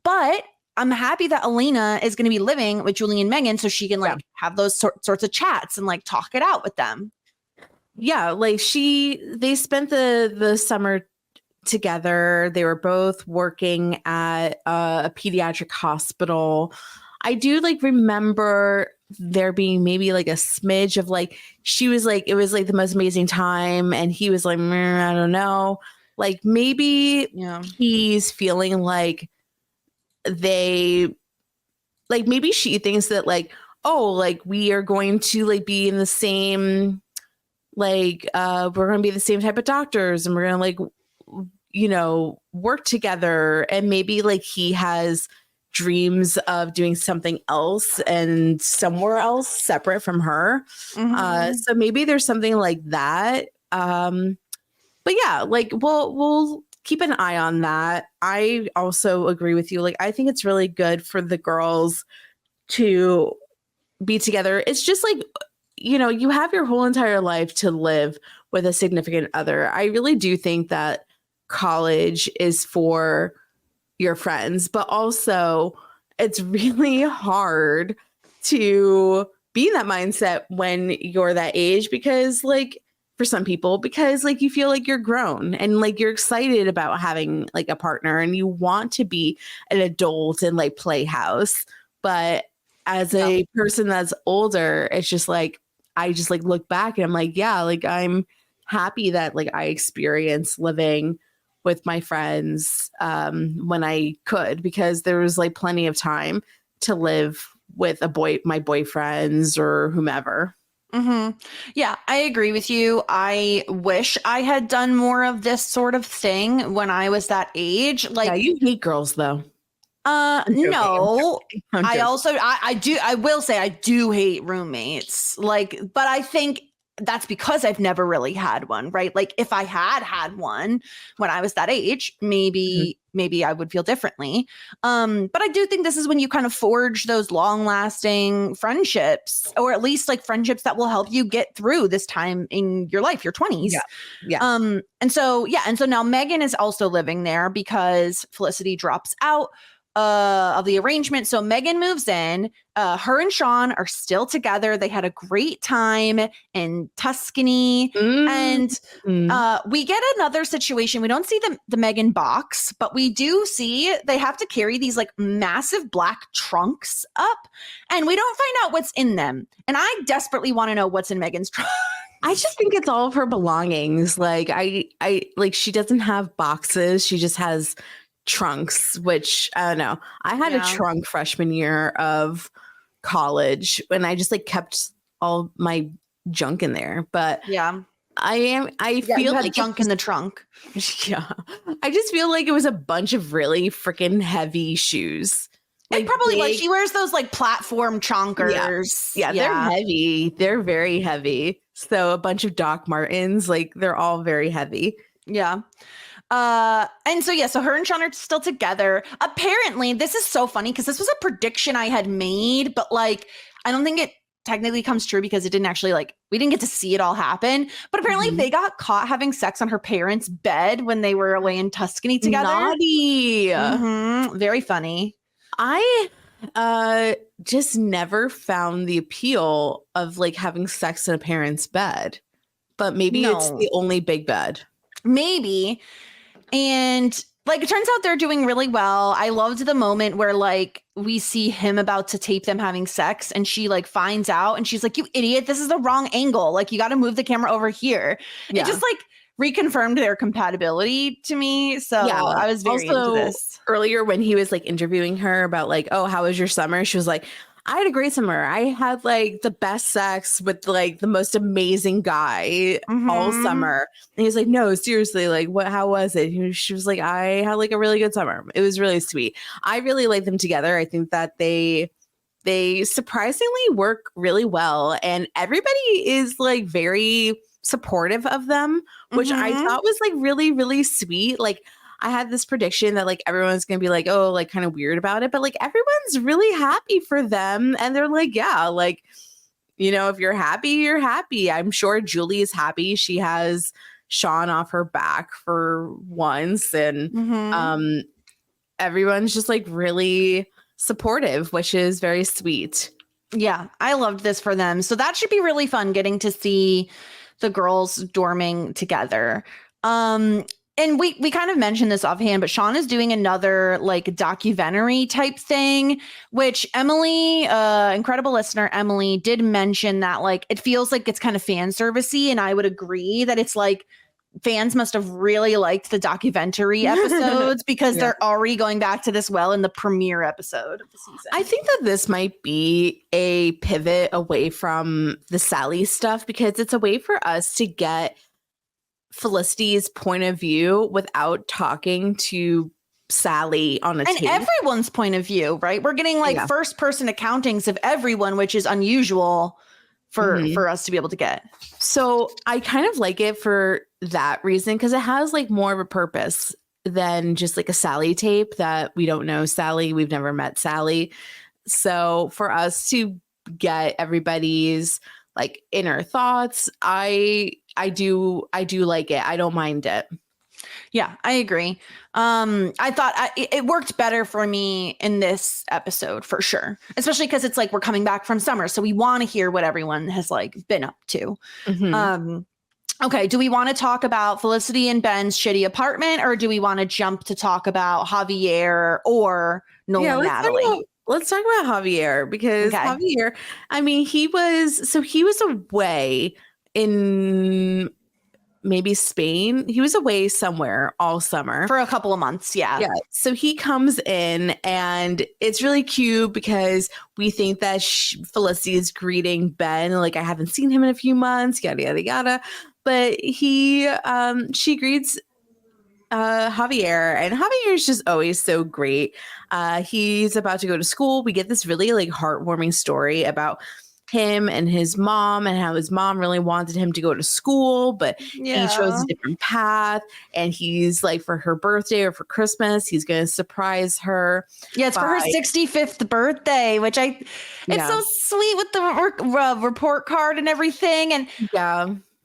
But I'm happy that Elena is going to be living with Julie and Megan so she can like have those sorts of chats and like talk it out with them. Yeah, like they spent the summer together. They were both working at a pediatric hospital. I do like remember there being maybe like a smidge of like she was like it was like the most amazing time and he was like I don't know. Like maybe he's feeling like maybe she thinks that like, oh, like we are going to like be in the same, like, we're going to be the same type of doctors and we're going to like, you know, work together. And maybe like he has dreams of doing something else and somewhere else separate from her. So maybe there's something like that. But yeah, like we'll keep an eye on that. I also agree with you. Like, I think it's really good for the girls to be together. It's just like, you know, you have your whole entire life to live with a significant other. I really do think that college is for your friends, but also it's really hard to be in that mindset when you're that age, because like for some people, because like you feel like you're grown and like you're excited about having like a partner and you want to be an adult and like playhouse. But as a person that's older, it's just like I just like look back and I'm like, yeah, like I'm happy that like I experienced living with my friends when I could, because there was like plenty of time to live with my boyfriends or whomever. Mm-hmm. Yeah, I agree with you. I wish I had done more of this sort of thing when I was that age. Like, Yeah, you hate girls though. No. I'm I joking. also I will say I do hate roommates. Like, but I think that's because I've never really had one, right? Like if I had one when I was that age, maybe I would feel differently. But I do think this is when you kind of forge those long-lasting friendships, or at least like friendships that will help you get through this time in your life, your 20s. Yeah. And so now Megan is also living there because Felicity drops out of the arrangement. So Megan moves in. Her and Sean are still together. They had a great time in Tuscany. And we get another situation. We don't see the Megan box, but we do see they have to carry these like massive black trunks up, and we don't find out what's in them. And I desperately want to know what's in Megan's trunk. I just think it's all of her belongings. Like I like she doesn't have boxes. She just has trunks, which I don't know. I had a trunk freshman year of college and I just like kept all my junk in there. But I feel like junk in the trunk. Yeah. I just feel like it was a bunch of really freaking heavy shoes. Like probably like she wears those like platform chonkers. Yeah, they're heavy. They're very heavy. So a bunch of Doc Martens, like they're all very heavy. Yeah. And so her and Sean are still together. Apparently, this is so funny because this was a prediction I had made, but like I don't think it technically comes true because it didn't actually we didn't get to see it all happen. But apparently they got caught having sex on her parents' bed when they were away in Tuscany together. Naughty. Very funny. I just never found the appeal of like having sex in a parent's bed, but maybe it's the only big bed. Maybe. And like it turns out they're doing really well. I loved the moment where like we see him about to tape them having sex and she like finds out and she's like, "You idiot, this is the wrong angle. Like you got to move the camera over here." It just like reconfirmed their compatibility to me. So I was very into this. Earlier when he was like interviewing her about like, "Oh, how was your summer?" She was like, "I had a great summer. I had like the best sex with like the most amazing guy all summer." And he's like, "No, seriously, like what, how was it?" She was like, "I had like a really good summer. It was really sweet." I really like them together. I think that they surprisingly work really well and everybody is like very supportive of them, which I thought was like really, really sweet. Like I had this prediction that like everyone's gonna be like, oh, like kind of weird about it, but like everyone's really happy for them and they're like, yeah, like, you know, if you're happy, you're happy. I'm sure Julie is happy. She has Sean off her back for once and everyone's just like really supportive, which is very sweet. Yeah, I loved this for them. So that should be really fun getting to see the girls dorming together. And we kind of mentioned this offhand, but Sean is doing another like documentary type thing, which Emily, incredible listener, Emily did mention that like it feels like it's kind of fan servicey. And I would agree that it's like fans must have really liked the documentary episodes because they're already going back to this well in the premiere episode of the season. I think that this might be a pivot away from the Sally stuff because it's a way for us to get Felicity's point of view without talking to Sally on a tape. And everyone's point of view, right? We're getting like first person accountings of everyone, which is unusual for us to be able to get. So I kind of like it for that reason because it has like more of a purpose than just like a Sally tape that we don't know Sally. We've never met Sally. So for us to get everybody's like inner thoughts, I do like it. I don't mind it. Yeah, I agree. I thought it worked better for me in this episode for sure, especially because it's like we're coming back from summer, so we want to hear what everyone has like been up to. Okay, do we want to talk about Felicity and Ben's shitty apartment, or do we want to jump to talk about Javier or Nolan Natalie? Let's talk about Javier, because Javier, I mean, he was away in maybe Spain. He was away somewhere all summer for a couple of months. Yeah. So he comes in, and it's really cute because we think that Felicity is greeting Ben like, I haven't seen him in a few months, yada yada yada. But she greets Javier, and Javier is just always so great. He's about to go to school. We get this really like heartwarming story about him and his mom, and how his mom really wanted him to go to school, but he chose a different path. And he's like, for her birthday or for Christmas, he's going to surprise her. Yeah, it's for her 65th birthday, which it's so sweet with the report card and everything. And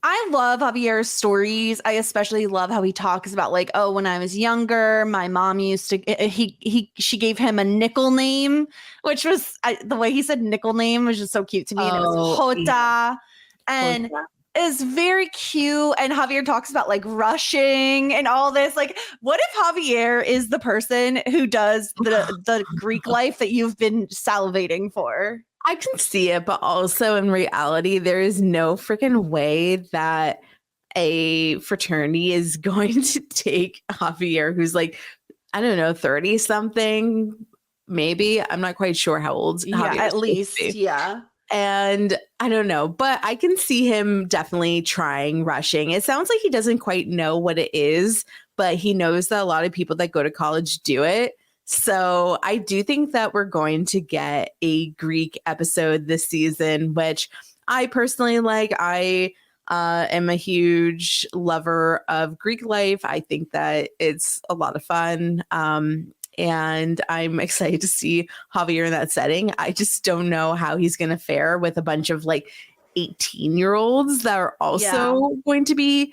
I love Javier's stories. I especially love how he talks about like, oh, when I was younger, my mom used to, she gave him a nickel name, which was, the way he said nickel name was just so cute to me. And it was Jota. And it's very cute. And Javier talks about like rushing and all this. Like, what if Javier is the person who does the Greek life that you've been salivating for? I can see it, but also in reality, there is no freaking way that a fraternity is going to take Javier, who's like, I don't know, 30 something, maybe. I'm not quite sure how old. Javier at least. Yeah. And I don't know, but I can see him definitely trying rushing. It sounds like he doesn't quite know what it is, but he knows that a lot of people that go to college do it. So I do think that we're going to get a Greek episode this season, which I personally like. I am a huge lover of Greek life. I think that it's a lot of fun. And I'm excited to see Javier in that setting. I just don't know how he's going to fare with a bunch of like 18-year-olds that are also going to be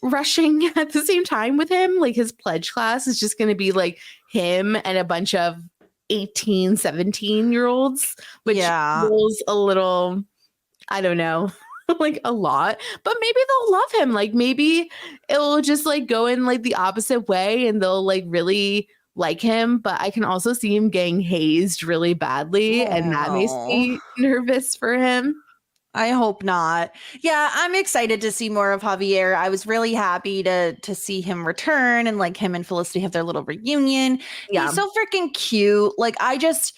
rushing at the same time with him. Like his pledge class is just going to be like him and a bunch of 18, 17-year-olds, which feels a little, I don't know, like a lot, but maybe they'll love him. Like maybe it'll just like go in like the opposite way and they'll like really like him, but I can also see him getting hazed really badly. And that makes me nervous for him. I hope not. Yeah, I'm excited to see more of Javier. I was really happy to see him return, and like him and Felicity have their little reunion. He's so freaking cute. Like I just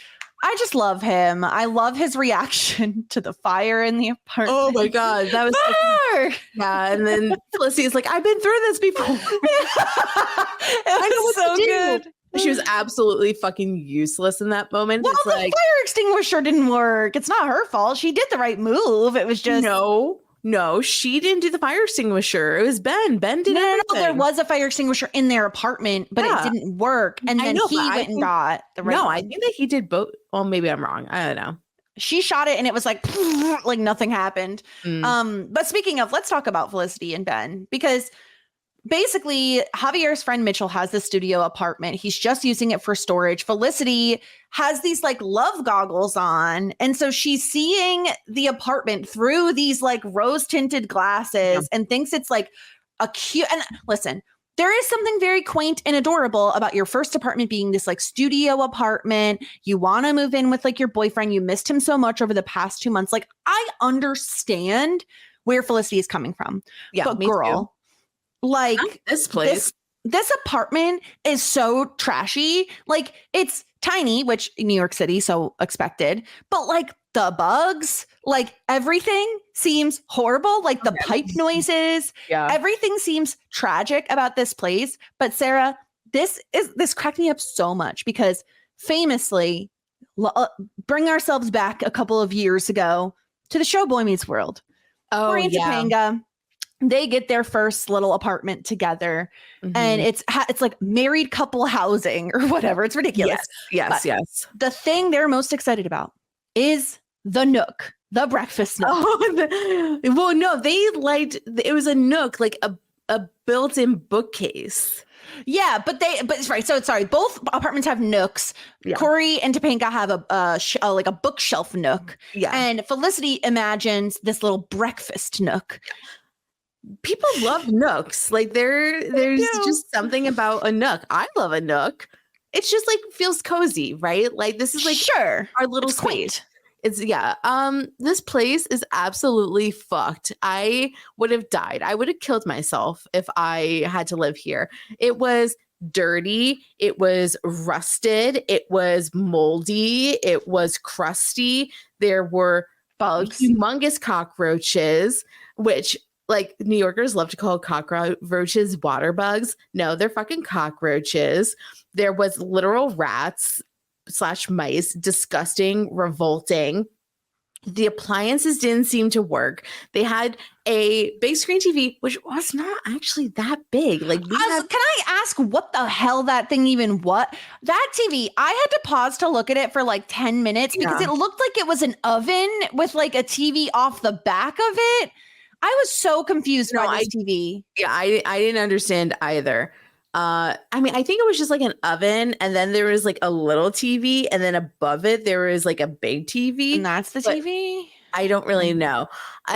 love him. I love his reaction to the fire in the apartment. Oh my god, that was fire! Yeah, and then Felicity is like, "I've been through this before." It was so good. She was absolutely fucking useless in that moment. Well, the fire extinguisher didn't work. It's not her fault. She did the right move. It was just no, she didn't do the fire extinguisher. It was Ben. Ben did everything. No, there was a fire extinguisher in their apartment, but it didn't work. And then he went and got the right. No, I think that he did both. Well, maybe I'm wrong. I don't know. She shot it and it was like nothing happened. But speaking of, let's talk about Felicity and Ben, because basically, Javier's friend Mitchell has this studio apartment. He's just using it for storage. Felicity has these like love goggles on. And so she's seeing the apartment through these like rose tinted glasses and thinks it's like a cute. And listen, there is something very quaint and adorable about your first apartment being this like studio apartment. You want to move in with like your boyfriend. You missed him so much over the past 2 months. Like, I understand where Felicity is coming from. Yeah, but girl. Too. Like this place, this apartment is so trashy. Like it's tiny, which in New York City, so expected. But like the bugs, like everything seems horrible. Like the pipe noises, everything seems tragic about this place. But Sarah, this cracked me up so much because famously, bring ourselves back a couple of years ago to the show Boy Meets World. Oh, we're in Topanga. They get their first little apartment together, and it's like married couple housing or whatever. It's ridiculous. Yes. The thing they're most excited about is the nook, the breakfast nook. Well, no, they liked, it was a nook, like a built-in bookcase. Yeah, but right. So sorry, both apartments have nooks. Yeah. Corey and Topanga have like a bookshelf nook. Yeah. And Felicity imagines this little breakfast nook. People love nooks. Like there's just something about a nook. I love a nook. It's just like feels cozy, right? Like this is like our little space. Quaint. It's this place is absolutely fucked. I would have died. I would have killed myself if I had to live here. It was dirty. It was rusted. It was moldy. It was crusty. There were bugs, humongous cockroaches, which like New Yorkers love to call cockroaches water bugs. No, they're fucking cockroaches. There was literal rats / mice, disgusting, revolting. The appliances didn't seem to work. They had a big screen TV, which was not actually that big. Like, can I ask what the hell that thing even was? That TV, I had to pause to look at it for like 10 minutes because it looked like it was an oven with like a TV off the back of it. I was so confused by this TV. Yeah, I didn't understand either. I mean, I think it was just like an oven, and then there was like a little TV, and then above it there was like a big TV. And that's the TV? I don't really know.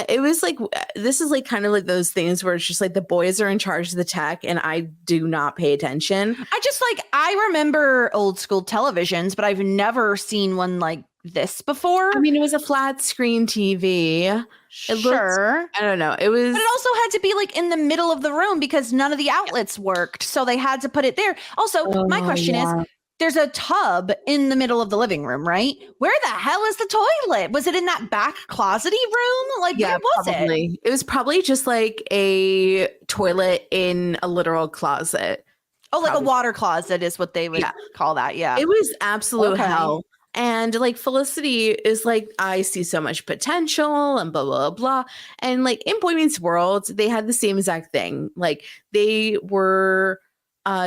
It was like, this is like kind of like those things where it's just like the boys are in charge of the tech, and I do not pay attention. I remember old school televisions, but I've never seen one like this before. I mean, it was a flat screen TV. I don't know. It was, but it also had to be like in the middle of the room because none of the outlets worked. So they had to put it there. Also, my question is, there's a tub in the middle of the living room, right? Where the hell is the toilet? Was it in that back closety room? Like, where was it? It was probably just like a toilet in a literal closet. Oh, like a water closet is what they would call that. Yeah. It was absolute hell. And like Felicity is like, I see so much potential and blah, blah, blah. And like in Boy Meets World, they had the same exact thing. Like they were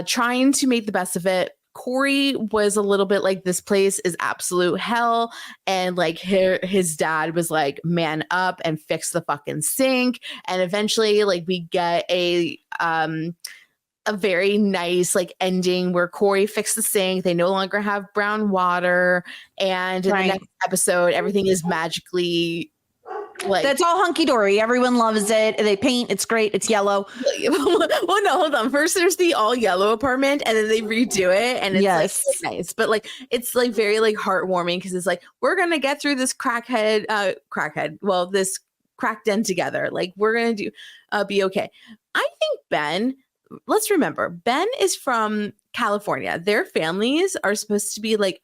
trying to make the best of it. Corey was a little bit like, this place is absolute hell. And like his dad was like, man up and fix the fucking sink. And eventually like we get a very nice like ending where Corey fixed the sink. They no longer have brown water. And in the next episode, everything is magically like, that's all hunky-dory. Everyone loves it. They paint. It's great. It's yellow. Well, no, hold on. First, there's the all yellow apartment, and then they redo it, and it's like nice. But like, it's like very like heartwarming because it's like, we're gonna get through this this crack den together. Like, we're gonna be okay. I think Ben. Let's remember, Ben is from California. Their families are supposed to be like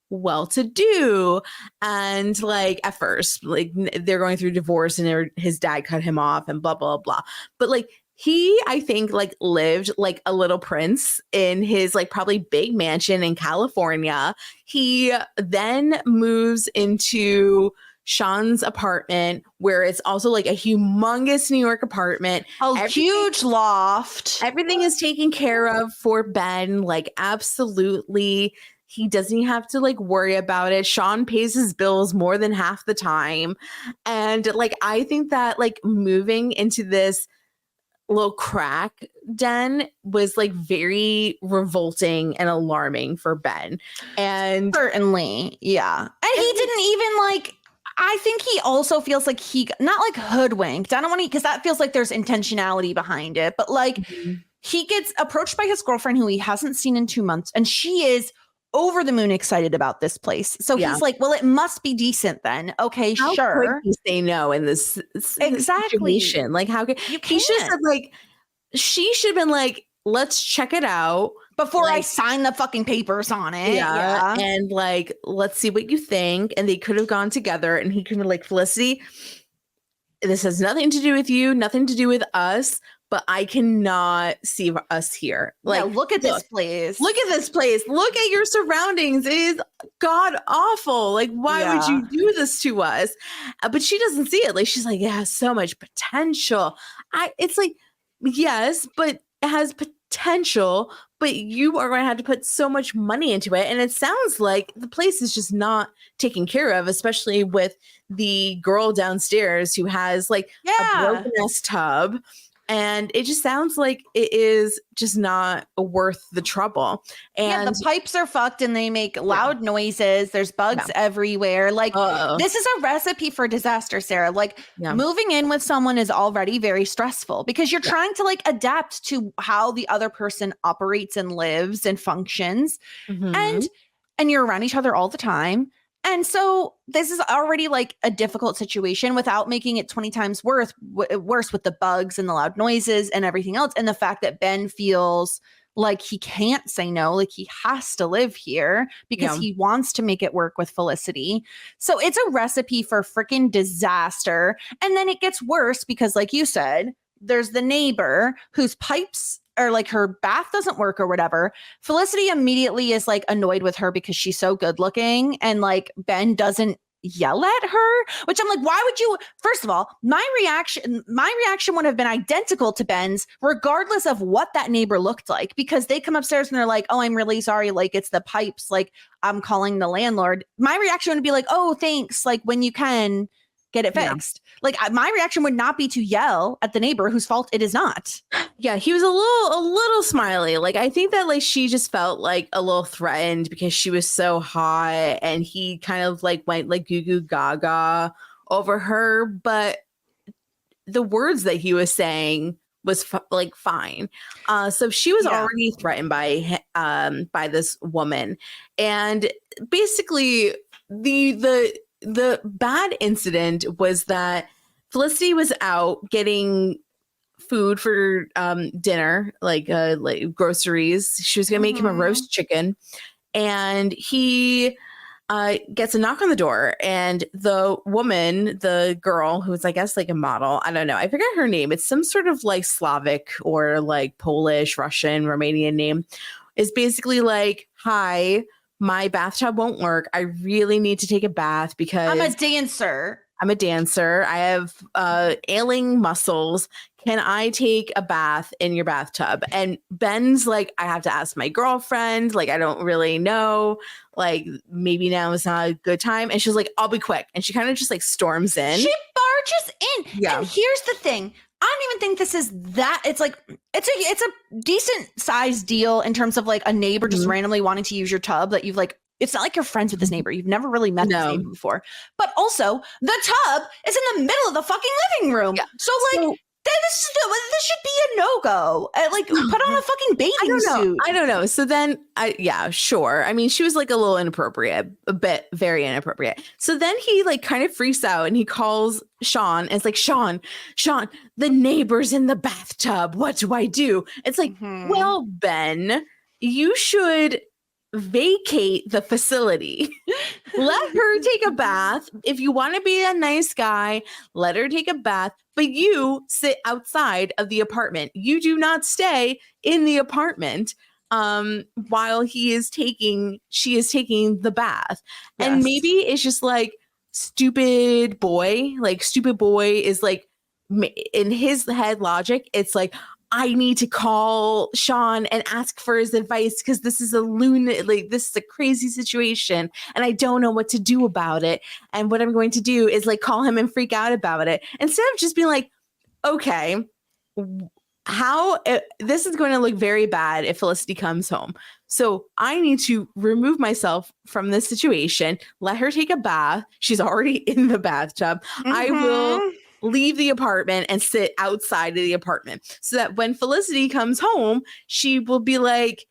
well-to-do, and like at first, like they're going through divorce, and his dad cut him off, and blah blah blah. But like he, I think, like lived like a little prince in his like probably big mansion in California. He then moves into Sean's apartment, where it's also like a humongous New York apartment. Huge loft. Everything is taken care of for Ben. Like, absolutely. He doesn't even have to like worry about it. Sean pays his bills more than half the time. And like, I think that like moving into this little crack den was like very revolting and alarming for Ben. And certainly, yeah. And he didn't even like, I think he also feels like he, not like hoodwinked. I don't want to, because that feels like there's intentionality behind it. But like he gets approached by his girlfriend who he hasn't seen in 2 months. And she is over the moon excited about this place. So he's like, well, it must be decent then. Okay, how sure. Could you say no in this situation? Like, how could he should have like, she should have been like, let's check it out before I sign the fucking papers on it. Yeah. And like, let's see what you think. And they could have gone together, and he could be like, Felicity, this has nothing to do with you, nothing to do with us, but I cannot see us here. Like, look at this place. Look at this place. Look at your surroundings. It is god awful. Like, why would you do this to us? But she doesn't see it. Like, she's like, it has so much potential. It's like, yes, but it has potential, but you are going to have to put so much money into it. And it sounds like the place is just not taken care of, especially with the girl downstairs who has like a broken ass tub. And it just sounds like it is just not worth the trouble. And the pipes are fucked and they make loud noises. There's bugs everywhere. Like, this is a recipe for disaster, Sarah. Like, moving in with someone is already very stressful because you're trying to like adapt to how the other person operates and lives and functions. And you're around each other all the time. And so this is already like a difficult situation without making it 20 times worse with the bugs and the loud noises and everything else. And the fact that Ben feels like he can't say no, like he has to live here because he wants to make it work with Felicity. So it's a recipe for freaking disaster. And then it gets worse because, like you said, there's the neighbor whose pipes or like her bath doesn't work or whatever. Felicity immediately is like annoyed with her because she's so good looking and like Ben doesn't yell at her, which I'm like, why would you? First of all, my reaction would have been identical to Ben's regardless of what that neighbor looked like, because they come upstairs and they're like, oh, I'm really sorry. Like it's the pipes. Like I'm calling the landlord. My reaction would be like, oh, thanks. Like when you can get it fixed. Like my reaction would not be to yell at the neighbor whose fault it is not. Yeah, he was a little smiley. Like I think that like she just felt like a little threatened because she was so hot and he kind of like went like goo goo gaga over her, but the words that he was saying was like fine. So she was already threatened by this woman, and basically the bad incident was that Felicity was out getting food for dinner, like groceries. She was going to make him a roast chicken. And he gets a knock on the door. And the woman, the girl, who's I guess like a model, I don't know, I forget her name. It's some sort of like Slavic or like Polish, Russian, Romanian name, is basically like, hi, my bathtub won't work. I really need to take a bath because I'm a dancer. I have ailing muscles. Can I take a bath in your bathtub? And Ben's like, I have to ask my girlfriend. Like, I don't really know. Like, maybe now is not a good time. And she's like, I'll be quick. And she kind of just like storms in. She barges in. Yeah. And here's the thing. I don't even think this is that. It's like it's a decent sized deal in terms of like a neighbor just randomly wanting to use your tub that you've like. It's not like you're friends with this neighbor. You've never really met this neighbor before. But also, the tub is in the middle of the fucking living room. Yeah. So like this should be a no-go. Like put on a fucking bathing suit. I don't know. So then sure. I mean, she was like a little inappropriate, a bit very inappropriate. So then he like kind of freaks out and he calls Sean and it's like, Sean, the neighbor's in the bathtub. What do I do? It's like, well, Ben, you should vacate the facility. Let her take a bath. If you want to be a nice guy, let her take a bath, but you sit outside of the apartment. You do not stay in the apartment while she is taking the bath. Yes. And maybe it's just like stupid boy is like, in his head logic, it's like, I need to call Sean and ask for his advice because this is this is a crazy situation and I don't know what to do about it. And what I'm going to do is like call him and freak out about it instead of just being like, okay, this is going to look very bad if Felicity comes home. So I need to remove myself from this situation. Let her take a bath. She's already in the bathtub. I will leave the apartment and sit outside of the apartment so that when Felicity comes home, she will be like,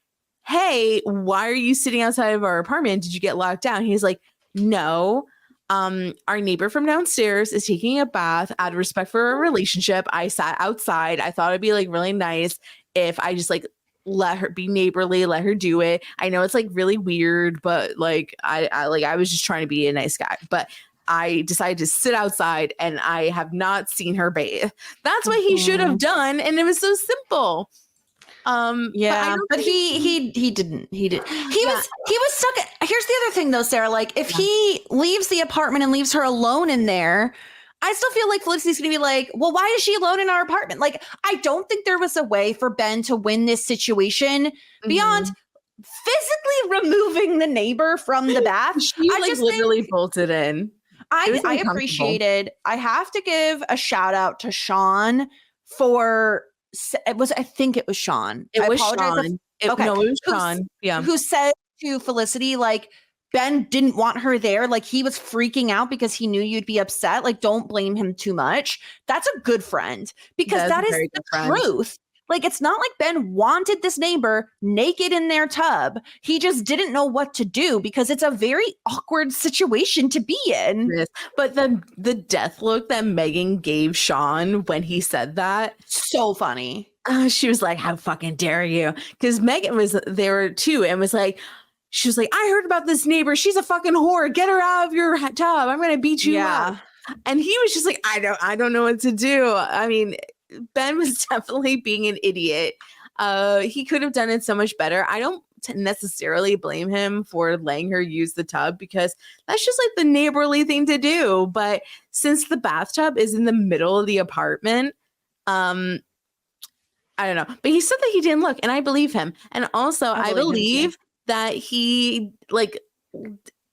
hey, why are you sitting outside of our apartment? Did you get locked down? He's like, no, our neighbor from downstairs is taking a bath. Out of respect for our relationship, I sat outside. I thought it'd be like really nice if I just like let her be neighborly, let her do it. I know it's like really weird, but like I was just trying to be a nice guy. But I decided to sit outside and I have not seen her bathe. That's what he should have done. And it was so simple. But he didn't. He was stuck. Here's the other thing though, Sarah, like if he leaves the apartment and leaves her alone in there, I still feel like Felicity's going to be like, well, why is she alone in our apartment? Like, I don't think there was a way for Ben to win this situation beyond physically removing the neighbor from the bath. She literally bolted in. I appreciated. I have to give a shout out to Sean for I think it was Sean. It I was apologize Sean. Okay. No, it was Sean. Yeah. Who said to Felicity, like, Ben didn't want her there. Like, he was freaking out because he knew you'd be upset. Like, don't blame him too much. That's a good friend, because that is the truth. Like, it's not like Ben wanted this neighbor naked in their tub. He just didn't know what to do, because it's a very awkward situation to be in. Yes. But the death look that Megan gave Sean when he said that, so funny. She was like, how fucking dare you? Because Megan was there too and was like, she was like, I heard about this neighbor. She's a fucking whore. Get her out of your tub. I'm going to beat you up. And he was just like, I don't know what to do. I mean, Ben was definitely being an idiot. He could have done it so much better. I don't necessarily blame him for letting her use the tub, because that's just like the neighborly thing to do. But since the bathtub is in the middle of the apartment, I don't know. But he said that he didn't look, and I believe him. And also, I believe that he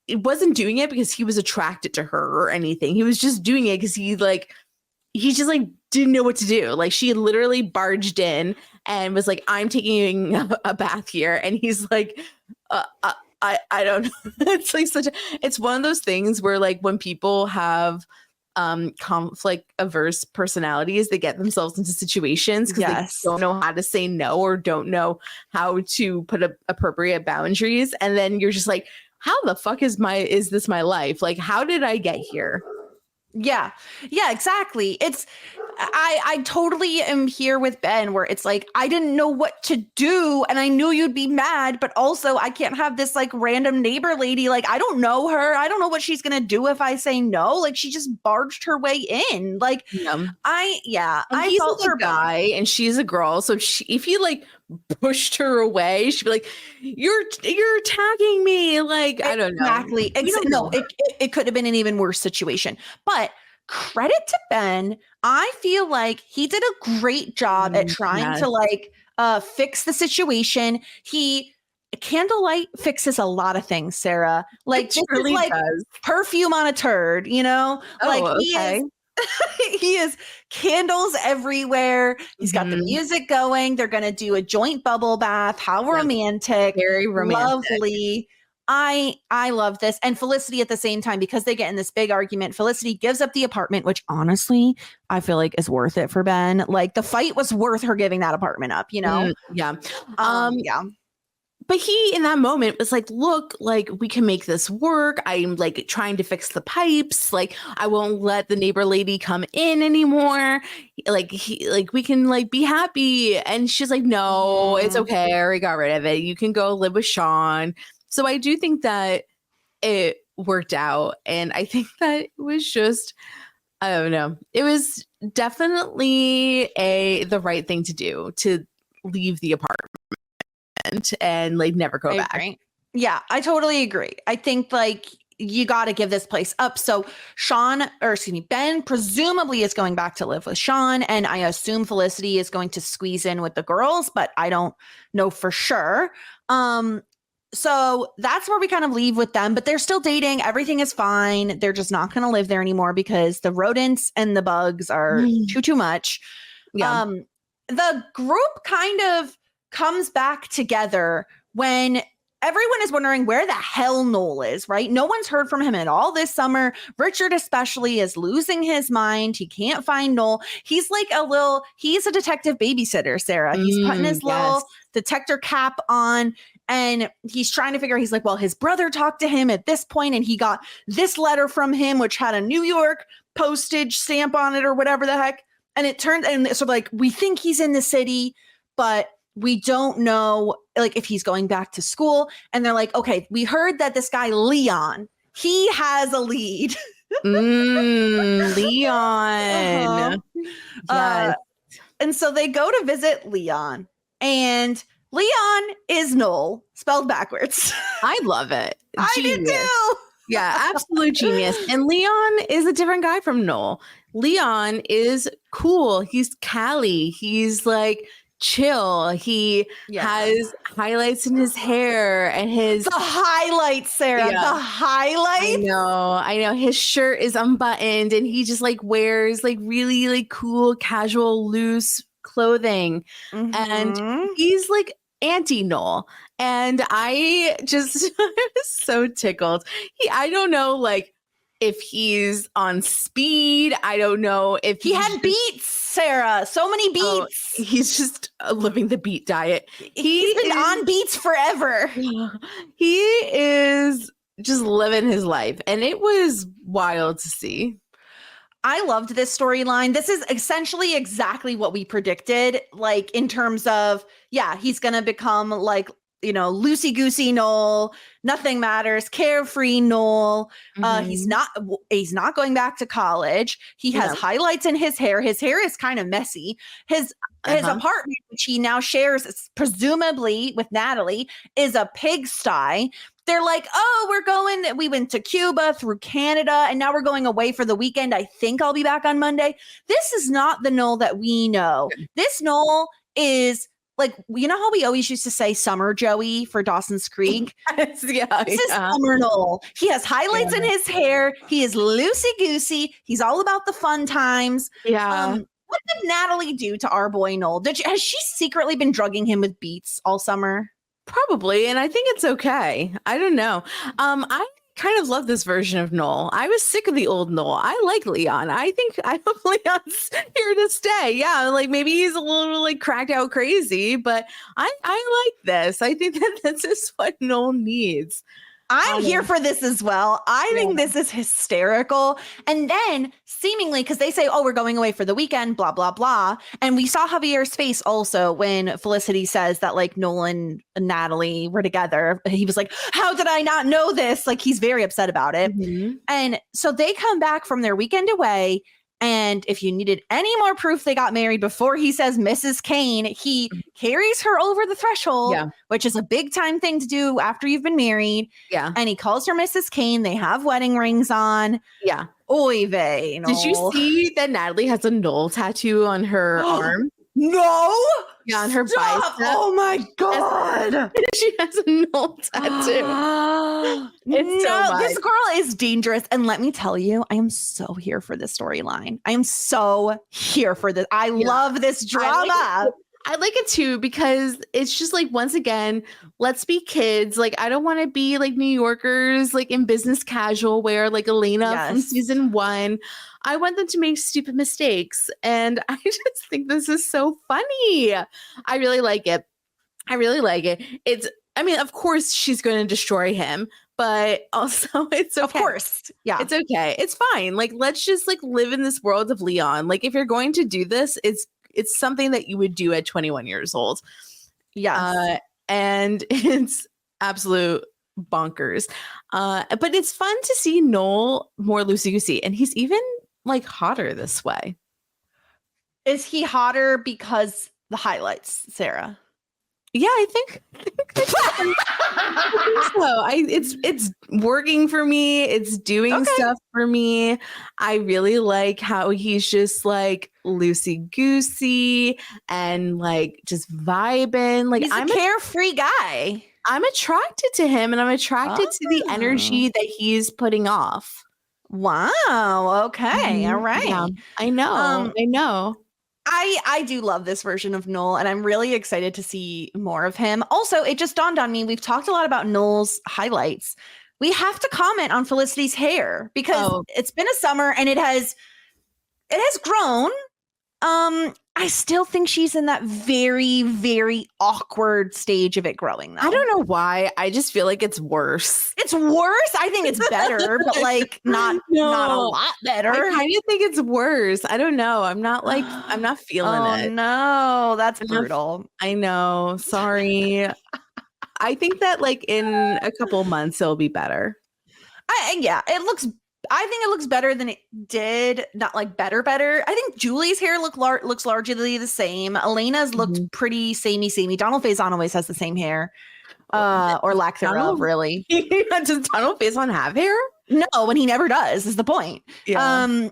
it wasn't doing it because he was attracted to her or anything. He was just doing it because he just didn't know what to do. Like, she literally barged in and was like, I'm taking a bath here. And he's like, I don't know. It's like it's one of those things where, like, when people have conflict averse personalities, they get themselves into situations because they don't know how to say no or don't know how to put appropriate boundaries. And then you're just like, how the fuck is this my life? Like, how did I get here? Yeah, exactly. I totally am here with Ben, where it's like, I didn't know what to do, and I knew you'd be mad, but also I can't have this like random neighbor lady. Like, I don't know her. I don't know what she's going to do if I say no. Like, she just barged her way in. Like, I felt for a guy and she's a girl. So if he like pushed her away, she'd be like, you're attacking me. Like, I don't know. Exactly. No, it could have been an even worse situation. But credit to Ben. I feel like he did a great job at trying to fix the situation. Candlelight fixes a lot of things, Sarah. Like, it really does. Perfume on a turd, you know? He is candles everywhere. He's got the music going. They're going to do a joint bubble bath. How romantic. Very romantic. Lovely. I love this. And Felicity at the same time, because they get in this big argument, Felicity gives up the apartment, which honestly, I feel like is worth it for Ben. Like, the fight was worth her giving that apartment up, you know? Yeah. But he, in that moment, was like, look, like, we can make this work. I'm like trying to fix the pipes. Like, I won't let the neighbor lady come in anymore. Like, we can like be happy. And she's like, no, it's okay. I already got rid of it. You can go live with Sean. So I do think that it worked out. And I think that it was just, I don't know. It was definitely the right thing to do, to leave the apartment and like never go back. Agree. Yeah, I totally agree. I think like you got to give this place up. So Ben presumably is going back to live with Sean, and I assume Felicity is going to squeeze in with the girls, but I don't know for sure. So that's where we kind of leave with them, but they're still dating. Everything is fine. They're just not going to live there anymore because the rodents and the bugs are too much. Yeah. The group kind of comes back together when everyone is wondering where the hell Noel is, right? No one's heard from him at all this summer. Richard especially is losing his mind. He can't find Noel. He's like he's a detective babysitter, Sarah. He's putting his little detector cap on, and he's trying to he's like, well, his brother talked to him at this point, and he got this letter from him, which had a New York postage stamp on it or whatever the heck. And it turned, and so like, we think he's in the city, but we don't know like if he's going back to school. And they're like, okay, we heard that this guy, Leon, he has a lead. Leon. Yes. And so they go to visit Leon, and Leon is Noel spelled backwards. I love it. I did too. Yeah, absolute genius. And Leon is a different guy from Noel. Leon is cool. He's Cali. He's like chill. He has highlights in his hair and the highlights, Sarah. The highlights. I know. His shirt is unbuttoned and he just like wears like really like cool, casual, loose clothing. And he's like anti-Noel. And I was so tickled. I don't know, like, if he's on speed. I don't know if he had beets, Sarah. So many beets. Oh, he's just living the beet diet. He's been on beets forever. He is just living his life. And it was wild to see. I loved this storyline. This is essentially exactly what we predicted, like in terms of, yeah, he's going to become like, you know, loosey-goosey Noel, nothing matters, carefree Noel. He's not going back to college. He has highlights in his hair. His hair is kind of messy. His apartment, which he now shares presumably with Natalie, is a pigsty. They're like, oh, we went to Cuba through Canada and now we're going away for the weekend. I think I'll be back on Monday. This is not the Noel that we know. This Noel is like, you know how we always used to say Summer Joey for Dawson's Creek? This is Summer Noel. He has highlights in his hair. He is loosey-goosey. He's all about the fun times. Yeah. What did Natalie do to our boy Noel? Has she secretly been drugging him with beets all summer? Probably. And I think it's okay. I don't know. I kind of love this version of Noel. I was sick of the old Noel. I like Leon. I hope Leon's here to stay. Yeah, like maybe he's a little like cracked out crazy, but I like this. I think that this is what Noel needs. I'm here for this as well. I think this is hysterical. And then seemingly, because they say, oh, we're going away for the weekend, blah, blah, blah. And we saw Javier's face also when Felicity says that like Noel and Natalie were together. He was like, how did I not know this? Like he's very upset about it. And so they come back from their weekend away. And if you needed any more proof they got married before he says Mrs. Kane, he carries her over the threshold, which is a big time thing to do after you've been married. Yeah. And he calls her Mrs. Kane. They have wedding rings on. Yeah. Oy vey. Did you see that Natalie has a Noel tattoo on her arm? No. Yeah, on her bicep. Oh my God. She has a Noel tattoo. It's so much. This girl is dangerous. And let me tell you, I am so here for this storyline. I am so here for this. I love this drama. I like it too, because it's just like, once again, let's be kids. Like, I don't want to be like New Yorkers, like in business casual wear, like Elena from season 1. I want them to make stupid mistakes. And I just think this is so funny. I really like it. I mean, of course she's going to destroy him, but also it's okay. Of course. Yeah. It's okay. It's fine. Like, let's just like live in this world of Leon. Like, if you're going to do this, it's something that you would do at 21 years old. Yeah. And it's absolute bonkers. But it's fun to see Noel more loosey-goosey. And he's even like hotter this way. Is he hotter because the highlights, Sarah? Yeah, I think so. It's working for me. It's doing stuff for me. I really like how he's just like loosey goosey and like just vibing. Like, I'm a carefree guy. I'm attracted to him, and I'm attracted to the energy that he's putting off. Wow. Okay. All right. Yeah, I know. I do love this version of Noel, and I'm really excited to see more of him. Also, it just dawned on me, we've talked a lot about Noel's highlights. We have to comment on Felicity's hair, because it's been a summer and it has grown. I still think she's in that very, very awkward stage of it growing, though. I don't know why. I just feel like it's worse. It's worse? I think it's better, but like not a lot better. I kind of think it's worse. I don't know. I'm not feeling it. Oh no, that's brutal. I know. Sorry. I think that like in a couple months it'll be better. I think it looks better than it did. Not like better. I think Julie's hair looks largely the same. Elena's looked pretty samey. Donald Faison always has the same hair, or lack thereof, really. Does Donald Faison have hair? No, and he never does, is the point. Yeah.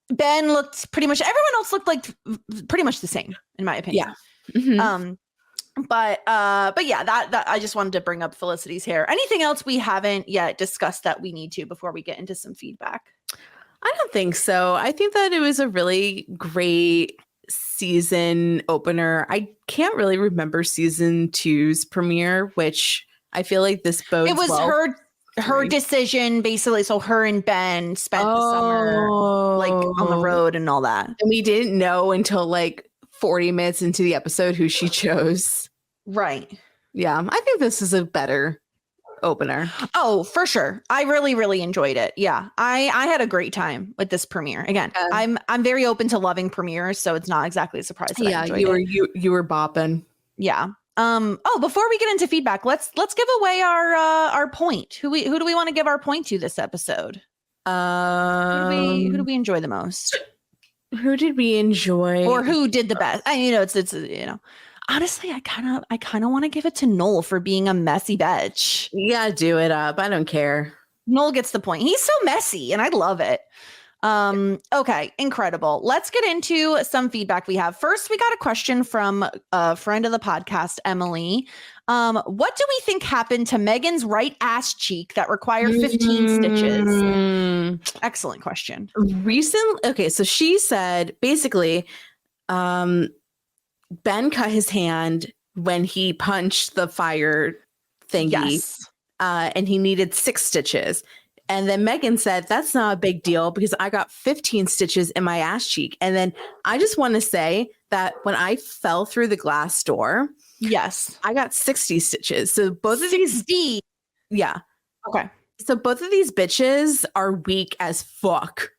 Ben looked everyone else looked like pretty much the same, in my opinion. Yeah. Mm-hmm. But yeah, that I just wanted to bring up Felicity's hair. Anything else we haven't yet discussed that we need to before we get into some feedback? I don't think so. I think that it was a really great season opener. I can't really remember season 2's premiere, which I feel like this bodes It was well. her decision, basically. So her and Ben spent the summer like on the road and all that. And we didn't know until like 40 minutes into the episode who she chose. Right. Yeah, I think this is a better opener. Oh, for sure. I really, really enjoyed it. Yeah. I had a great time with this premiere. Again, I'm very open to loving premieres, so it's not exactly a surprise that I enjoyed it. You were bopping. Yeah. Before we get into feedback, let's give away our point. Who do we want to give our point to this episode? Who do we enjoy the most? Who did we enjoy? Or who did the best? It's honestly, I kind of want to give it to Noel for being a messy bitch. Yeah, do it up. I don't care. Noel gets the point. He's so messy and I love it. Okay, incredible. Let's get into some feedback we have. First, we got a question from a friend of the podcast, Emily. What do we think happened to Megan's right ass cheek that required 15 stitches? Excellent question. Okay, so she said basically, Ben cut his hand when he punched the fire thingy. Yes. And he needed 6 stitches. And then Megan said, that's not a big deal because I got 15 stitches in my ass cheek. And then I just want to say that when I fell through the glass door, yes, I got 60 stitches. So both of 60. Yeah. Okay. So both of these bitches are weak as fuck.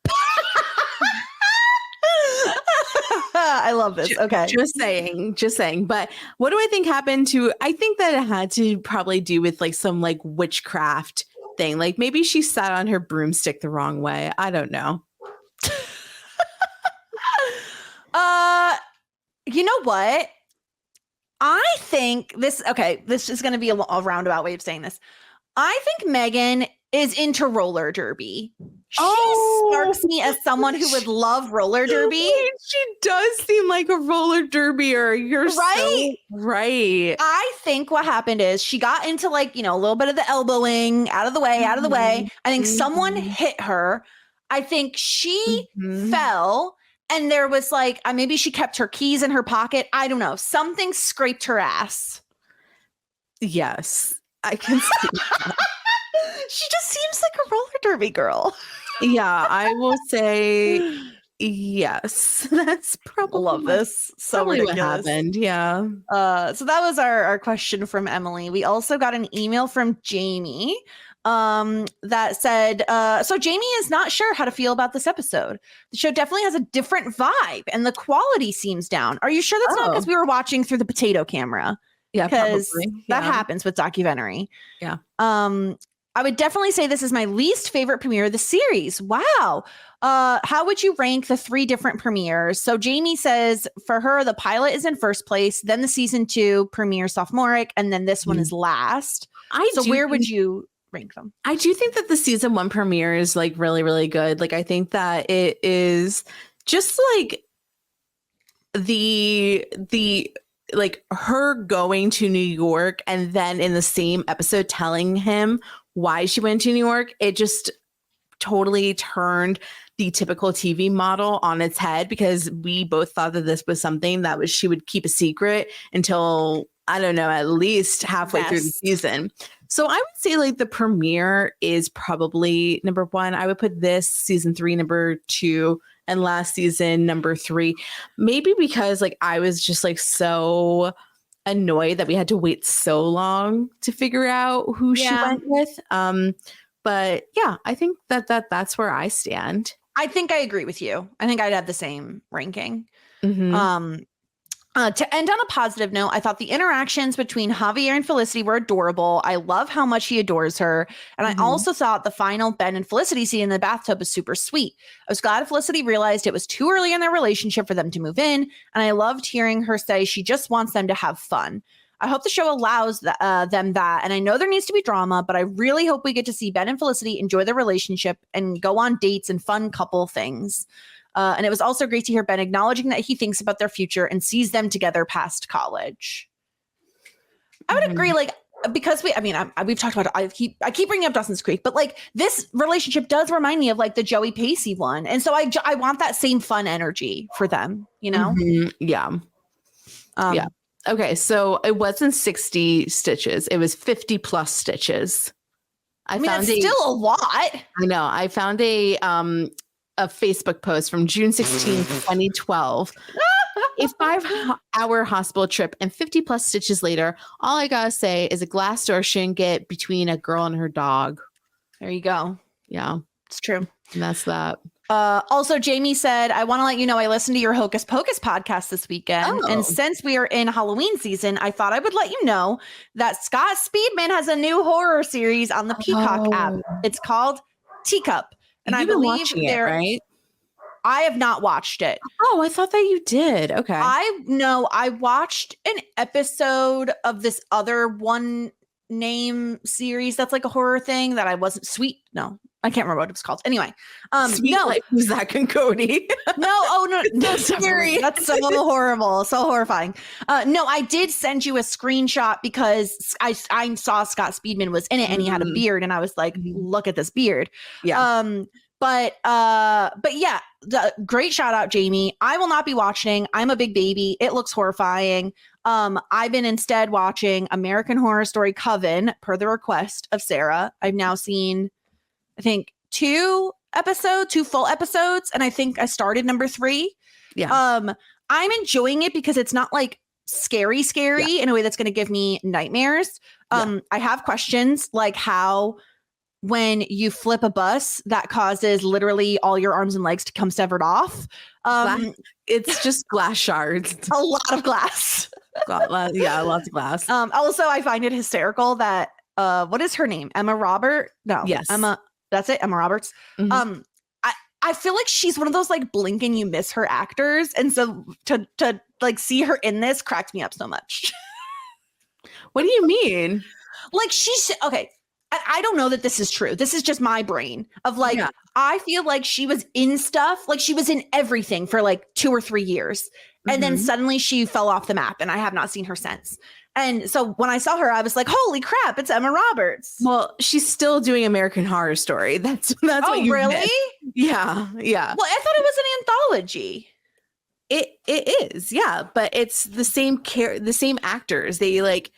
I love this. Okay. Just saying. But what do I think happened to, I think that it had to probably do with like some like witchcraft thing. Like maybe she sat on her broomstick the wrong way. I don't know. You know what? I think this is going to be a roundabout way of saying this. I think Megan is into roller derby. She sparks me as someone who would love roller derby. She does seem like a roller derbier. You're right. So right. I think what happened is she got into like, a little bit of the elbowing out of the way. I think someone hit her. I think she fell and there was like, maybe she kept her keys in her pocket. I don't know. Something scraped her ass. Yes, I can see that. She just seems like a roller derby girl. Yeah, I will say yes. That's probably love this. So ridiculous. What happened. Yeah. So that was our question from Emily. We also got an email from Jamie that said, so Jamie is not sure how to feel about this episode. The show definitely has a different vibe and the quality seems down. Are you sure that's not because we were watching through the potato camera? Yeah, because that happens with documentary. Yeah. I would definitely say this is my least favorite premiere of the series. Wow. How would you rank the 3 different premieres? So Jamie says for her, the pilot is in first place, then the season 2 premiere sophomoric, and then this one is last. Where would you rank them? I do think that the season 1 premiere is like really, really good. Like I think that it is just like the like her going to New York and then in the same episode telling him why she went to New York. It just totally turned the typical TV model on its head because we both thought that this was something that she would keep a secret until, I don't know, at least halfway through the season. So I would say like the premiere is probably number 1. I would put this season 3 number 2 and last season number 3. Maybe because like I was just like so annoyed that we had to wait so long to figure out who she went with. But yeah, I think that's where I stand. I think I agree with you. I think I'd have the same ranking. To end on a positive note, I thought the interactions between Javier and Felicity were adorable. I love how much he adores her. And I also thought the final Ben and Felicity scene in the bathtub was super sweet. I was glad Felicity realized it was too early in their relationship for them to move in. And I loved hearing her say she just wants them to have fun. I hope the show allows them that. And I know there needs to be drama, but I really hope we get to see Ben and Felicity enjoy their relationship and go on dates and fun couple things. And it was also great to hear Ben acknowledging that he thinks about their future and sees them together past college. I would agree. Like, because we've talked about it. I keep bringing up Dawson's Creek, but like this relationship does remind me of like the Joey Pacey one. And so I want that same fun energy for them, you know? Mm-hmm. Yeah. Yeah. Okay. So it wasn't 60 stitches. It was 50 plus stitches. I mean, that's still a lot. I know. I found a Facebook post from June 16, 2012. A 5-hour hospital trip and 50 plus stitches later. All I gotta say is a glass door shouldn't get between a girl and her dog. There you go. Yeah, it's true. And that's that. Also, Jamie said, I want to let you know I listened to your Hocus Pocus podcast this weekend. And since we are in Halloween season, I thought I would let you know that Scott Speedman has a new horror series on the Peacock app. It's called Teacup. And I believe it, right? I have not watched it. Oh, I thought that you did. Okay. I watched an episode of this other one name series that's like a horror thing that I wasn't I can't remember what it was called. Anyway, who's Zach and Cody? No, sorry. That's so horrible, so horrifying. No, I did send you a screenshot because I saw Scott Speedman was in it and he had a beard, and I was like, look at this beard. Yeah. But yeah, great shout out, Jamie. I will not be watching. I'm a big baby. It looks horrifying. I've been instead watching American Horror Story Coven per the request of Sarah. I've now seen, I think, 2 full episodes, and I think I started number 3. Yeah. I'm enjoying it because it's not like scary in a way that's going to give me nightmares. I have questions like how when you flip a bus that causes literally all your arms and legs to come severed off. It's just glass shards. A lot of glass. Lots of glass. Also, I find it hysterical that what is her name? Emma Robert? No. Yes. Emma. That's it. Emma Roberts. Mm-hmm. I feel like she's one of those like blink and you miss her actors, and so to like see her in this cracked me up so much. What do you mean? Like she's okay. I don't know that this is true. This is just my brain of like, I feel like she was in stuff, like she was in everything for like 2 or 3 years. And then suddenly she fell off the map and I have not seen her since. And so when I saw her, I was like, holy crap, it's Emma Roberts. Well, she's still doing American Horror Story. That's what you really missed. Yeah. Well, I thought it was an anthology. It is, yeah, but it's the same actors. They like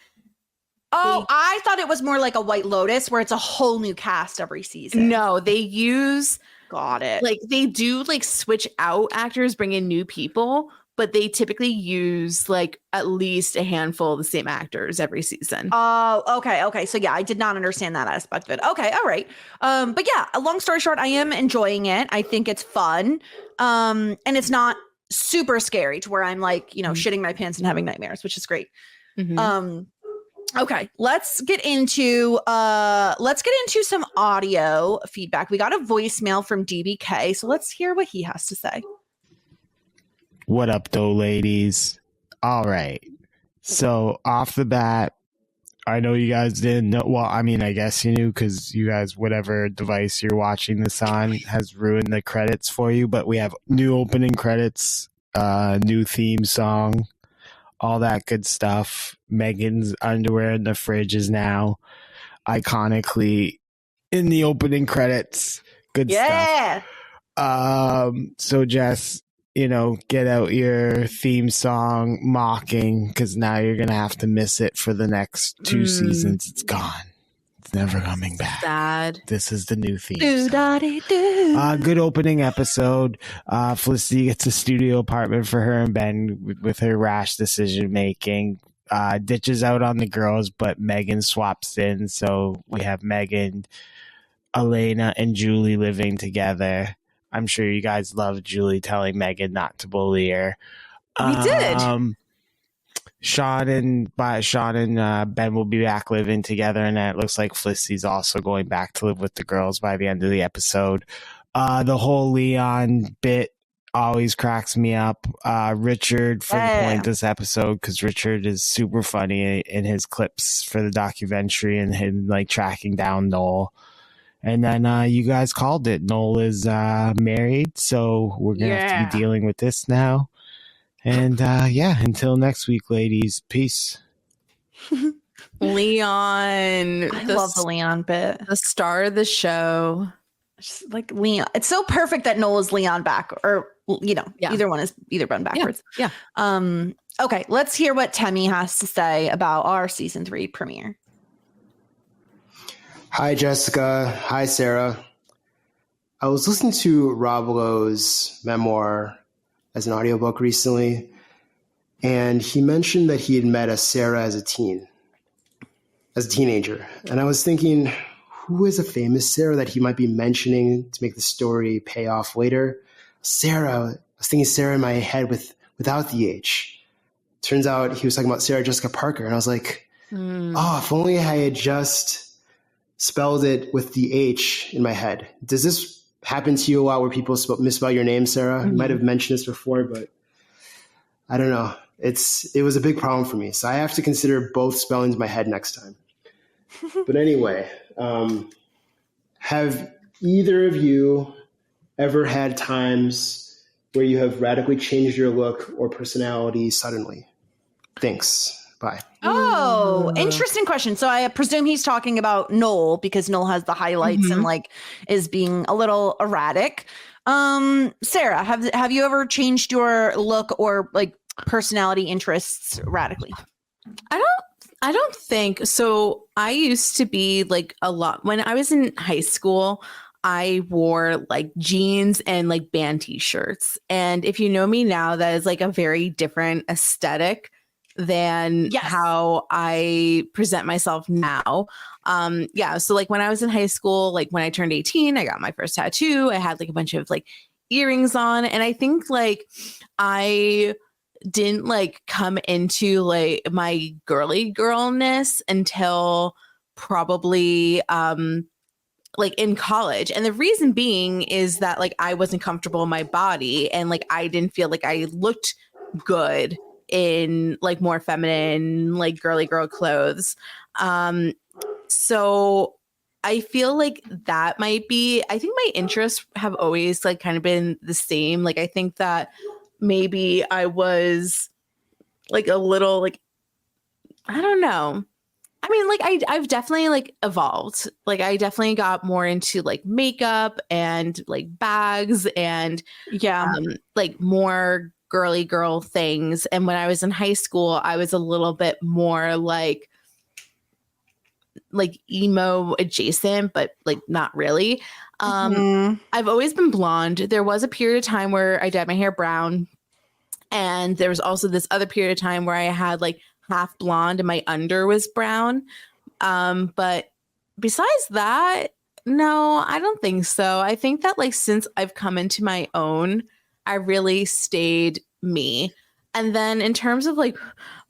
I thought it was more like a White Lotus where it's a whole new cast every season. No, they use got it. Like they do like switch out actors, bring in new people, but they typically use like at least a handful of the same actors every season. Oh, okay. So yeah, I did not understand that aspect of it. Okay, all right. But yeah, a long story short, I am enjoying it. I think it's fun. And it's not super scary to where I'm like, shitting my pants and having nightmares, which is great. Mm-hmm. Okay, let's get into some audio feedback. We got a voicemail from DBK, so let's hear what he has to say. What up, though, ladies? All right. So off the bat, I know you guys didn't know. Well, I mean, I guess you knew because you guys, whatever device you're watching this on, has ruined the credits for you. But we have new opening credits, new theme song, all that good stuff. Megan's underwear in the fridge is now iconically in the opening credits. Good stuff. So Jess, get out your theme song, Mocking, because now you're going to have to miss it for the next 2 seasons. It's gone. It's never coming back. Sad. This is the new theme song. Good opening episode. Felicity gets a studio apartment for her and Ben with her rash decision making. Ditches out on the girls, but Megan swaps in. So we have Megan, Elena, and Julie living together. I'm sure you guys love Julie telling Megan not to bully her. We did. Sean and Ben will be back living together, and it looks like Felicity's also going back to live with the girls by the end of the episode. The whole Leon bit always cracks me up. Richard for the point this episode, because Richard is super funny in his clips for the documentary and him like tracking down Noel. And then you guys called it. Noel is married, so we're gonna have to be dealing with this now. And until next week, ladies. Peace. Leon. I love the Leon bit. The star of the show. Just like Leon. It's so perfect that Noel is Leon back, or either one is either run backwards. Yeah. Okay, let's hear what Temmie has to say about our season 3 premiere. Hi, Jessica. Hi, Sarah. I was listening to Rob Lowe's memoir as an audiobook recently, and he mentioned that he had met a Sarah as a teenager. And I was thinking, who is a famous Sarah that he might be mentioning to make the story pay off later? Sarah. I was thinking Sarah in my head without the H. Turns out he was talking about Sarah Jessica Parker. And I was like, if only I had just spelled it with the H in my head. Does this happen to you a lot where people misspell your name, Sarah? You might have mentioned this before, but I don't know. It was a big problem for me. So I have to consider both spellings in my head next time. But anyway, have either of you ever had times where you have radically changed your look or personality suddenly? Thanks. Bye. Oh, interesting question. So I presume he's talking about Noel, because Noel has the highlights and like is being a little erratic. Sarah, have you ever changed your look or like personality interests radically? I don't think so. I used to be like a lot when I was in high school. I wore like jeans and like band t-shirts. And if you know me now, that is like a very different aesthetic than how I present myself now. So like when I was in high school, like when I turned 18, I got my first tattoo. I had like a bunch of like earrings on. And I think like I didn't like come into like my girly girlness until probably like in college. And the reason being is that like I wasn't comfortable in my body, and like I didn't feel like I looked good in like more feminine, like girly girl clothes. So I feel like that might be, I think my interests have always like kind of been the same. Like I think that maybe I was like a little like, I don't know. I mean, like I've definitely like evolved. Like I definitely got more into like makeup and like bags and like more girly girl things. And when I was in high school, I was a little bit more like emo adjacent, but like not really. I've always been blonde. There was a period of time where I dyed my hair brown, and there was also this other period of time where I had like half blonde and my under was brown. But besides that, no, I don't think so. I think that like since I've come into my own, I really stayed me. And then in terms of like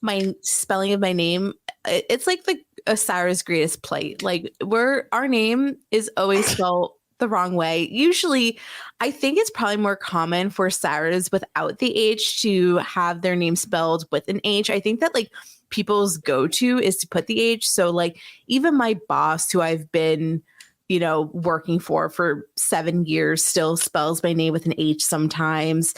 my spelling of my name, it's like a Sarah's greatest plight. Like our name is always spelled the wrong way. Usually, I think it's probably more common for Sarah's without the H to have their name spelled with an H. I think that like people's go-to is to put the H. So like even my boss, who I've been, working for 7 years, still spells my name with an H sometimes.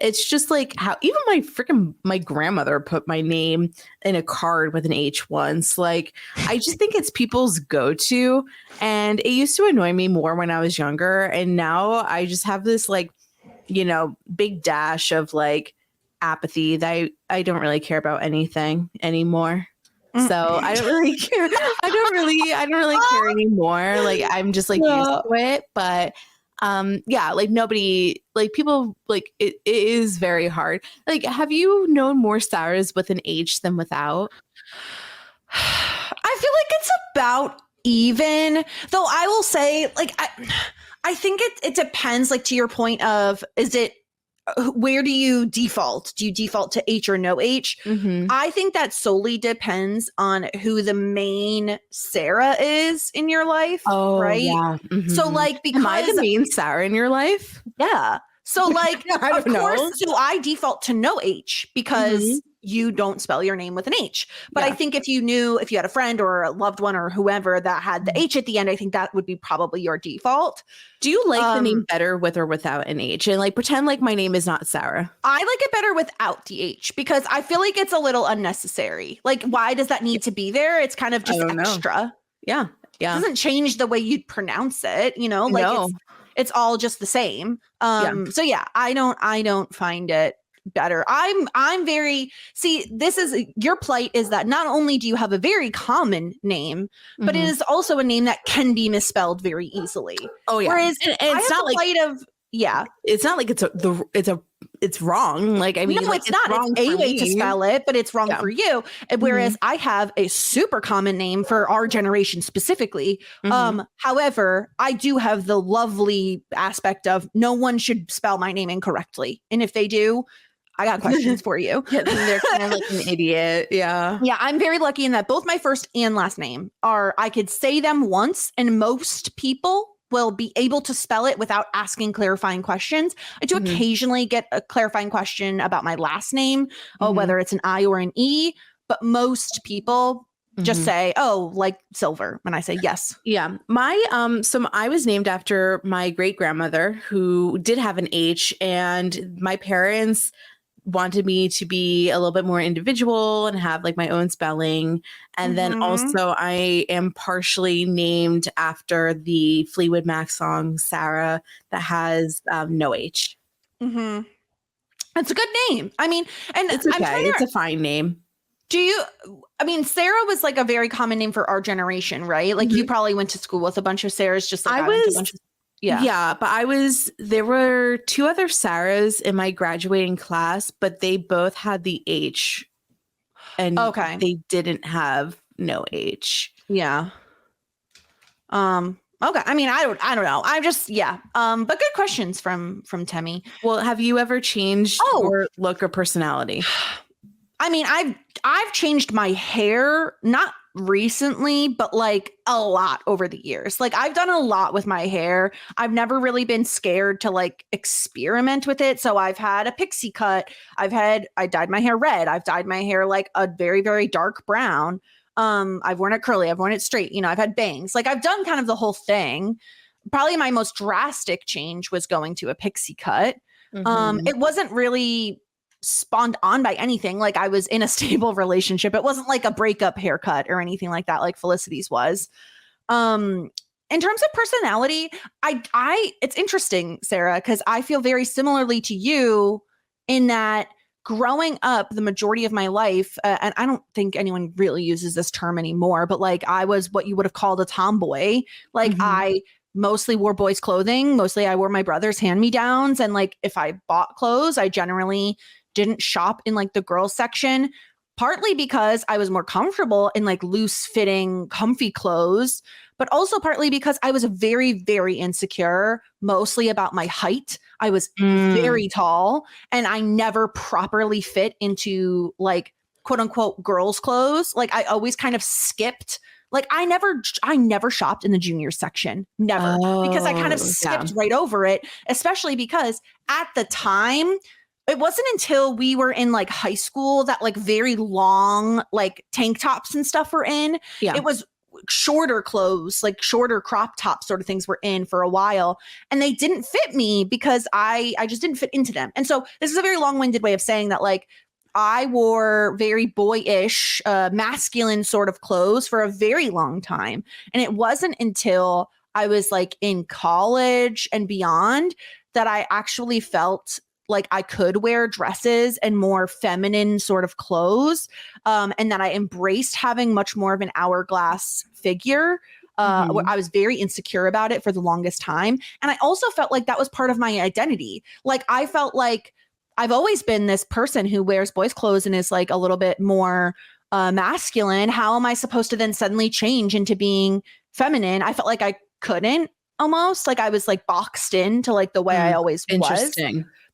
It's just like how even my grandmother put my name in a card with an H once. Like, I just think it's people's go-to, and it used to annoy me more when I was younger. And now I just have this like, big dash of like apathy that I don't really care about anything anymore. So I don't really care. I don't really care anymore. Like I'm just like used to it, but like nobody, like people, like it is very hard. Like, have you known more Sarahs with an H than without? I feel like it's about even, though I will say like I think it depends, like to your point of, where do you default? Do you default to H or no H? I think that solely depends on who the main Sarah is in your life. Oh, right? Yeah. So like, because am I the main Sarah in your life? Yeah. So like, of course, so I default to no H because you don't spell your name with an H. But Yeah. I think if you had a friend or a loved one or whoever that had the H at the end, I think that would be probably your default. Do you like the name better with or without an H? And like pretend like my name is not Sarah. I like it better without the H because I feel like it's a little unnecessary. Like, why does that need to be there? It's kind of just extra. Yeah. Yeah. It doesn't change the way you'd pronounce it, you know, like it's all just the same. So yeah, I don't find it better. I'm very, this is your plight is that not only do you have a very common name, but it is also a name that can be misspelled very easily. Oh yeah. Whereas it's not like plight of it's not like it's wrong. Like, I mean, no, like, it's not. It's a way to spell it, but it's wrong for you. Whereas I have a super common name for our generation specifically. However, I do have the lovely aspect of no one should spell my name incorrectly. And if they do, I got questions for you. They're kind of like an idiot. Yeah. Yeah. I'm very lucky in that both my first and last name I could say them once, and most people will be able to spell it without asking clarifying questions. I do occasionally get a clarifying question about my last name, whether it's an I or an E, but most people just say, oh, like Silver. And I say, yes. Yeah. So I was named after my great grandmother who did have an H, and my parents wanted me to be a little bit more individual and have like my own spelling. And then also I am partially named after the Fleetwood Mac song Sarah that has no H. It's a good name. I mean, and it's okay. It's a fine name. Sarah was like a very common name for our generation, right? Like you probably went to school with a bunch of Sarahs, just like but there were two other Sarahs in my graduating class, but they both had the H, and they didn't have no H. Yeah. Okay. I mean, I don't know. I'm just, but good questions from Temmie. Well, have you ever changed your look or personality? I mean, I've changed my hair, not recently, but like a lot over the years. Like I've done a lot with my hair. I've never really been scared to like experiment with it. So I've had a pixie cut. I dyed my hair red. I've dyed my hair like a very, very dark brown. I've worn it curly. I've worn it straight. You know, I've had bangs. Like I've done kind of the whole thing. Probably my most drastic change was going to a pixie cut. It wasn't really spawned on by anything. Like I was in a stable relationship. It wasn't like a breakup haircut or anything like that, like Felicity's was. In terms of personality, it's interesting, Sarah, because I feel very similarly to you in that growing up, the majority of my life, and I don't think anyone really uses this term anymore, but like I was what you would have called a tomboy. Like I mostly wore boys' clothing. Mostly I wore my brother's hand-me-downs. And like if I bought clothes, I generally didn't shop in like the girls section, partly because I was more comfortable in like loose fitting, comfy clothes, but also partly because I was very, very insecure, mostly about my height. I was very tall and I never properly fit into like quote unquote girls' clothes. Like I always kind of skipped. Like I never shopped in the junior section, never, because I kind of skipped right over it, especially because at the time, it wasn't until we were in like high school that like very long like tank tops and stuff were in. Yeah. It was shorter clothes, like shorter crop top sort of things were in for a while. And they didn't fit me because I just didn't fit into them. And so this is a very long-winded way of saying that like I wore very boyish, masculine sort of clothes for a very long time. And it wasn't until I was like in college and beyond that I actually felt like I could wear dresses and more feminine sort of clothes. And that I embraced having much more of an hourglass figure. I was very insecure about it for the longest time. And I also felt like that was part of my identity. Like I felt like I've always been this person who wears boys' clothes and is like a little bit more masculine. How am I supposed to then suddenly change into being feminine? I felt like I couldn't, almost like I was like boxed into like the way I always was.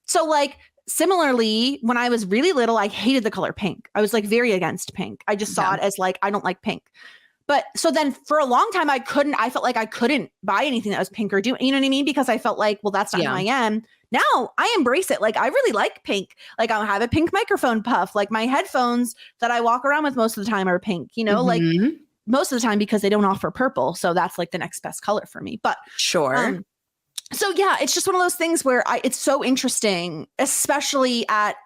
So like similarly, when I was really little, I hated the color pink. I was like very against pink. I just saw it as like, I don't like pink. But so then for a long time, I felt like I couldn't buy anything that was pink or do, you know what I mean? Because I felt like, well, that's not who I am. now I embrace it. Like, I really like pink. Like, I'll have a pink microphone puff. Like, my headphones that I walk around with most of the time are pink, you know, like most of the time, because they don't offer purple. So that's like the next best color for me. But sure. So yeah, it's just one of those things where it's so interesting, especially at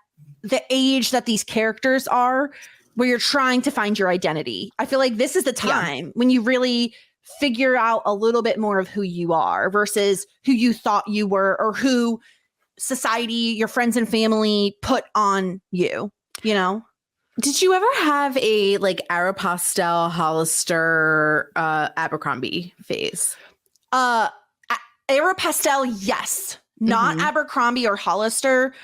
the age that these characters are, where you're trying to find your identity. I feel like this is the time when you really figure out a little bit more of who you are versus who you thought you were, or who society, your friends and family put on you, you know? Did you ever have a like Aeropostale, Hollister, Abercrombie phase? Aeropostale, yes. Not Abercrombie or Hollister.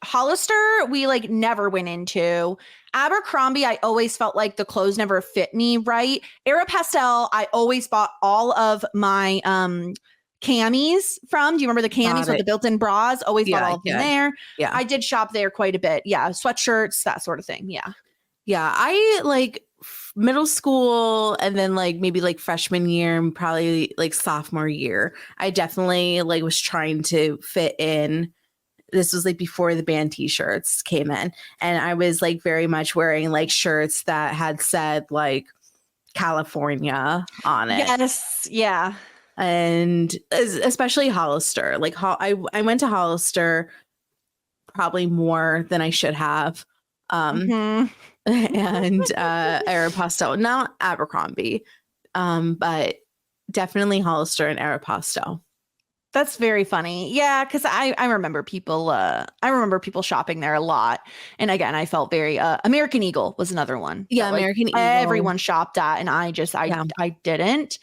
Hollister, we like never went into. Abercrombie, I always felt like the clothes never fit me right. Aeropostale, I always bought all of my camis from. Do you remember the camis with the built-in bras? Always bought all of them there. Yeah, I did shop there quite a bit. Yeah, sweatshirts, that sort of thing. Yeah. Yeah, I like middle school and then like maybe like freshman year and probably like sophomore year, I definitely like was trying to fit in. This was like before the band t-shirts came in, and I was like very much wearing like shirts that had said like California on it. Yes. Yeah. And especially Hollister. Like I went to Hollister probably more than I should have. And Aeropostale, not Abercrombie, but definitely Hollister and Aeropostale. That's very funny. Yeah, because I remember people shopping there a lot. And again, I felt very American Eagle was another one. Yeah, that, like, American Eagle. Everyone shopped at, and I didn't.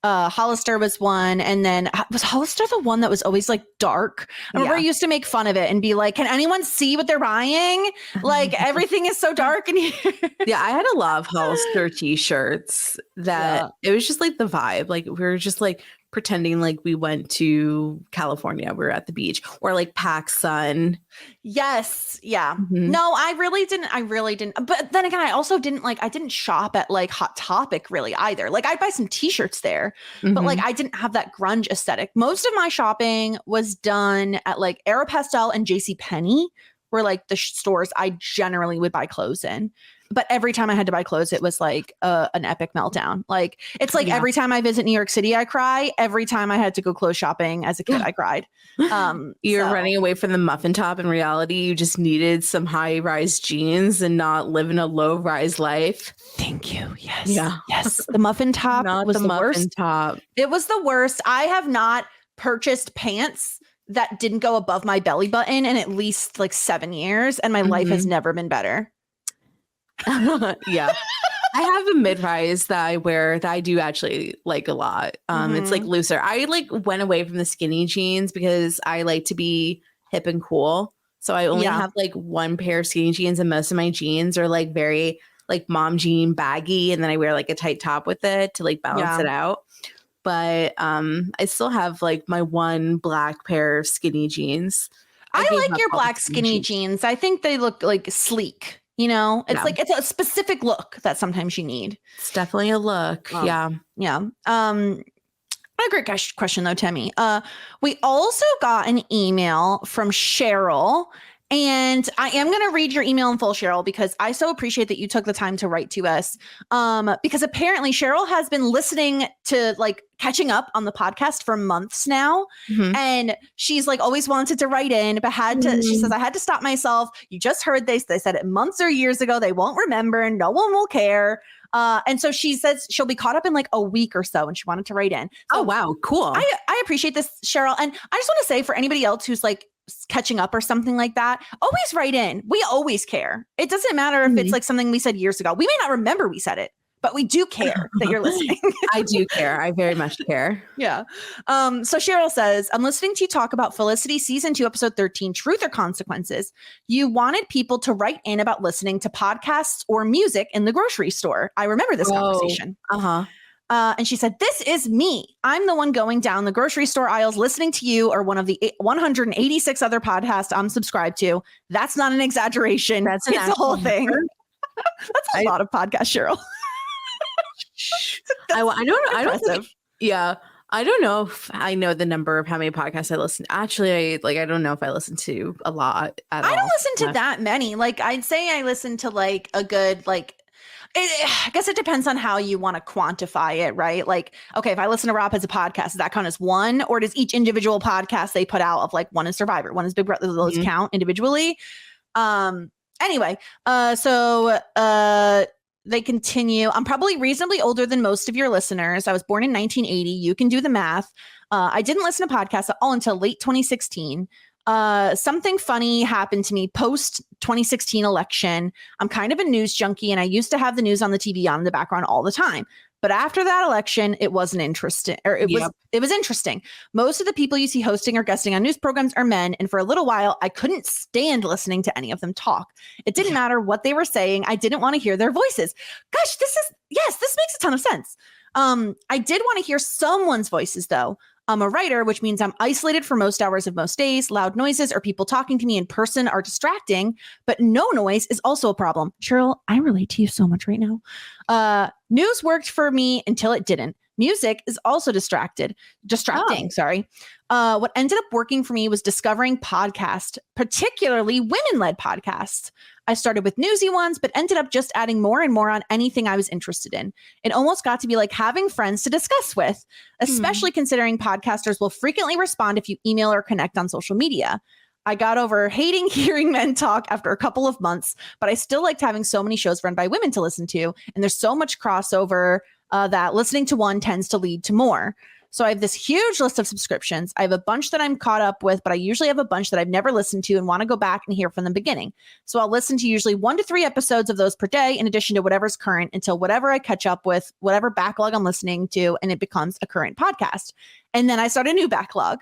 Hollister was one, and then was Hollister the one that was always like dark? I remember I used to make fun of it and be like, "Can anyone see what they're buying? Like everything is so dark in here." Yeah, I had a lot of Hollister t-shirts that it was just like the vibe. Like we were just like pretending like we went to California. We were at the beach, or like PacSun. Yes. Yeah. No, I really didn't. But then again, I didn't shop at like Hot Topic really either. Like I'd buy some t-shirts there, but like I didn't have that grunge aesthetic. Most of my shopping was done at like Aeropostale and JCPenney were like the stores I generally would buy clothes in. But every time I had to buy clothes, it was like an epic meltdown. Like it's like every time I visit New York City, I cry. Every time I had to go clothes shopping as a kid, I cried. You're running away from the muffin top. In reality, you just needed some high-rise jeans and not living a low-rise life. Thank you. Yes. Yeah. Yes. The muffin top was the worst. Top. It was the worst. I have not purchased pants that didn't go above my belly button in at least like 7 years, and my life has never been better. Yeah. I have a mid-rise that I wear that I do actually like a lot. It's like looser. I like went away from the skinny jeans because I like to be hip and cool. So I only have like one pair of skinny jeans, and most of my jeans are like very like mom jean baggy, and then I wear like a tight top with it to like balance it out. But I still have like my one black pair of skinny jeans. I like your black skinny jeans. I think they look like sleek. You know, it's like it's a specific look that sometimes you need. It's definitely a look. Yeah. A great question though, Temmie. We also got an email from Cheryl, and I am going to read your email in full, Cheryl, because I so appreciate that you took the time to write to us. Because apparently Cheryl has been listening to like catching up on the podcast for months now. And she's like always wanted to write in, but she says, I had to stop myself. You just heard they said it months or years ago. They won't remember, and no one will care. And so she says she'll be caught up in like a week or so, and she wanted to write in. So oh, wow. Cool. I appreciate this, Cheryl. And I just want to say for anybody else who's like catching up or something like that, always write in. We always care. It doesn't matter if it's like something we said years ago. We may not remember we said it, but we do care that you're listening. I do care. I very much care. Yeah. So Cheryl says, I'm listening to you talk about Felicity season 2, episode 13, Truth or Consequences. You wanted people to write in about listening to podcasts or music in the grocery store. I remember this conversation. And she said, this is me. I'm the one going down the grocery store aisles listening to you or one of the 186 other podcasts I'm subscribed to. That's not an exaggeration. It's a whole thing. That's a lot of podcasts, Cheryl. I don't think, I don't know if I know the number of how many podcasts I listen to. Actually, I don't know if I listen to a lot at all. I don't listen to that many. Like, I'd say I listen to like a good, like, I guess it depends on how you want to quantify it, right? Like, okay, if I listen to Rob as a podcast, does that count as one? Or does each individual podcast they put out of like one is Survivor, one is Big Brother, those count individually? Anyway, so they continue. I'm probably reasonably older than most of your listeners. I was born in 1980. You can do the math. I didn't listen to podcasts at all until late 2016. Something funny happened to me post 2016 election. I'm kind of a news junkie and I used to have the news on the TV on in the background all the time. But after that election, it wasn't interesting, or it was interesting. Most of the people you see hosting or guesting on news programs are men. And for a little while, I couldn't stand listening to any of them talk. It didn't matter what they were saying. I didn't want to hear their voices. Gosh, this makes a ton of sense. I did want to hear someone's voices though. I'm a writer, which means I'm isolated for most hours of most days. Loud noises or people talking to me in person are distracting, but no noise is also a problem. Cheryl, I relate to you so much right now. News worked for me until it didn't. Music is also distracting. Sorry. What ended up working for me was discovering podcasts, particularly women-led podcasts. I started with newsy ones, but ended up just adding more and more on anything I was interested in. It almost got to be like having friends to discuss with, especially considering podcasters will frequently respond if you email or connect on social media. I got over hating hearing men talk after a couple of months, but I still liked having so many shows run by women to listen to. And there's so much crossover that listening to one tends to lead to more. So I have this huge list of subscriptions. I have a bunch that I'm caught up with, but I usually have a bunch that I've never listened to and want to go back and hear from the beginning. So I'll listen to usually 1 to 3 episodes of those per day, in addition to whatever's current, until whatever I catch up with, whatever backlog I'm listening to, and it becomes a current podcast. And then I start a new backlog.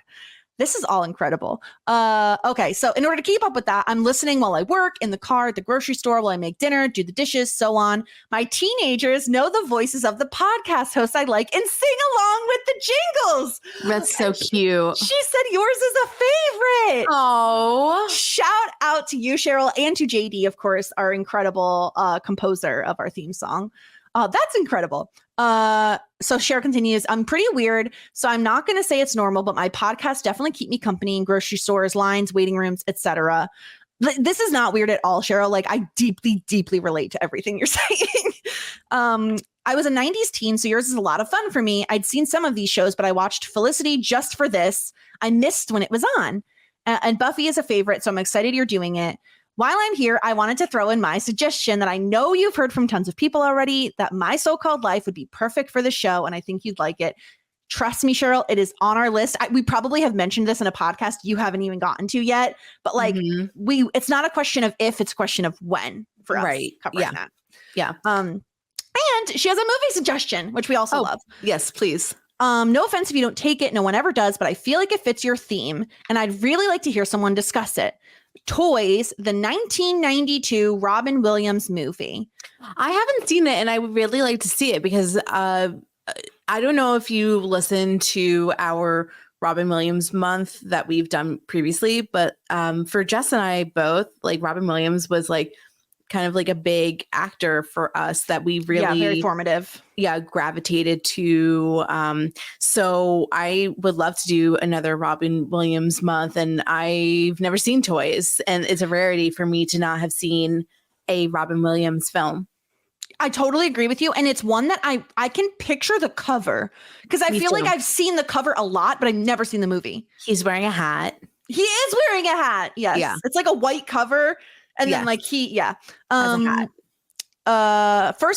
This is all incredible. Okay, so in order to keep up with that, I'm listening while I work, in the car, at the grocery store, while I make dinner, do the dishes, so on. My teenagers know the voices of the podcast hosts I like and sing along with the jingles. That's so cute. She said yours is a favorite. Oh, shout out to you, Cheryl, and to JD, of course, our incredible composer of our theme song. That's incredible. So Cher continues, I'm pretty weird, so I'm not going to say it's normal, but my podcasts definitely keep me company in grocery stores, lines, waiting rooms, etc. This is not weird at all, Cheryl. Like, I deeply, deeply relate to everything you're saying. I was a 90s teen, so yours is a lot of fun for me. I'd seen some of these shows, but I watched Felicity just for this. I missed when it was on. And Buffy is a favorite, so I'm excited you're doing it. While I'm here, I wanted to throw in my suggestion that I know you've heard from tons of people already, that My So-Called Life would be perfect for the show, and I think you'd like it. Trust me, Cheryl, it is on our list. We probably have mentioned this in a podcast you haven't even gotten to yet, but like it's not a question of if, it's a question of when for us covering that. Yeah. And she has a movie suggestion, which we also love. Yes, please. No offense if you don't take it. No one ever does, but I feel like it fits your theme, and I'd really like to hear someone discuss it. Toys, the 1992 Robin Williams movie. I haven't seen it, and I would really like to see it because I don't know if you listened to our Robin Williams month that we've done previously, but for Jess and I both, like, Robin Williams was like kind of like a big actor for us that we really very formative. Gravitated to. So I would love to do another Robin Williams month, and I've never seen Toys, and it's a rarity for me to not have seen a Robin Williams film. I totally agree with you. And it's one that I can picture the cover because I feel like I've seen the cover a lot, but I've never seen the movie. He's wearing a hat. He is wearing a hat. Yes. Yeah. It's like a white cover. And then like first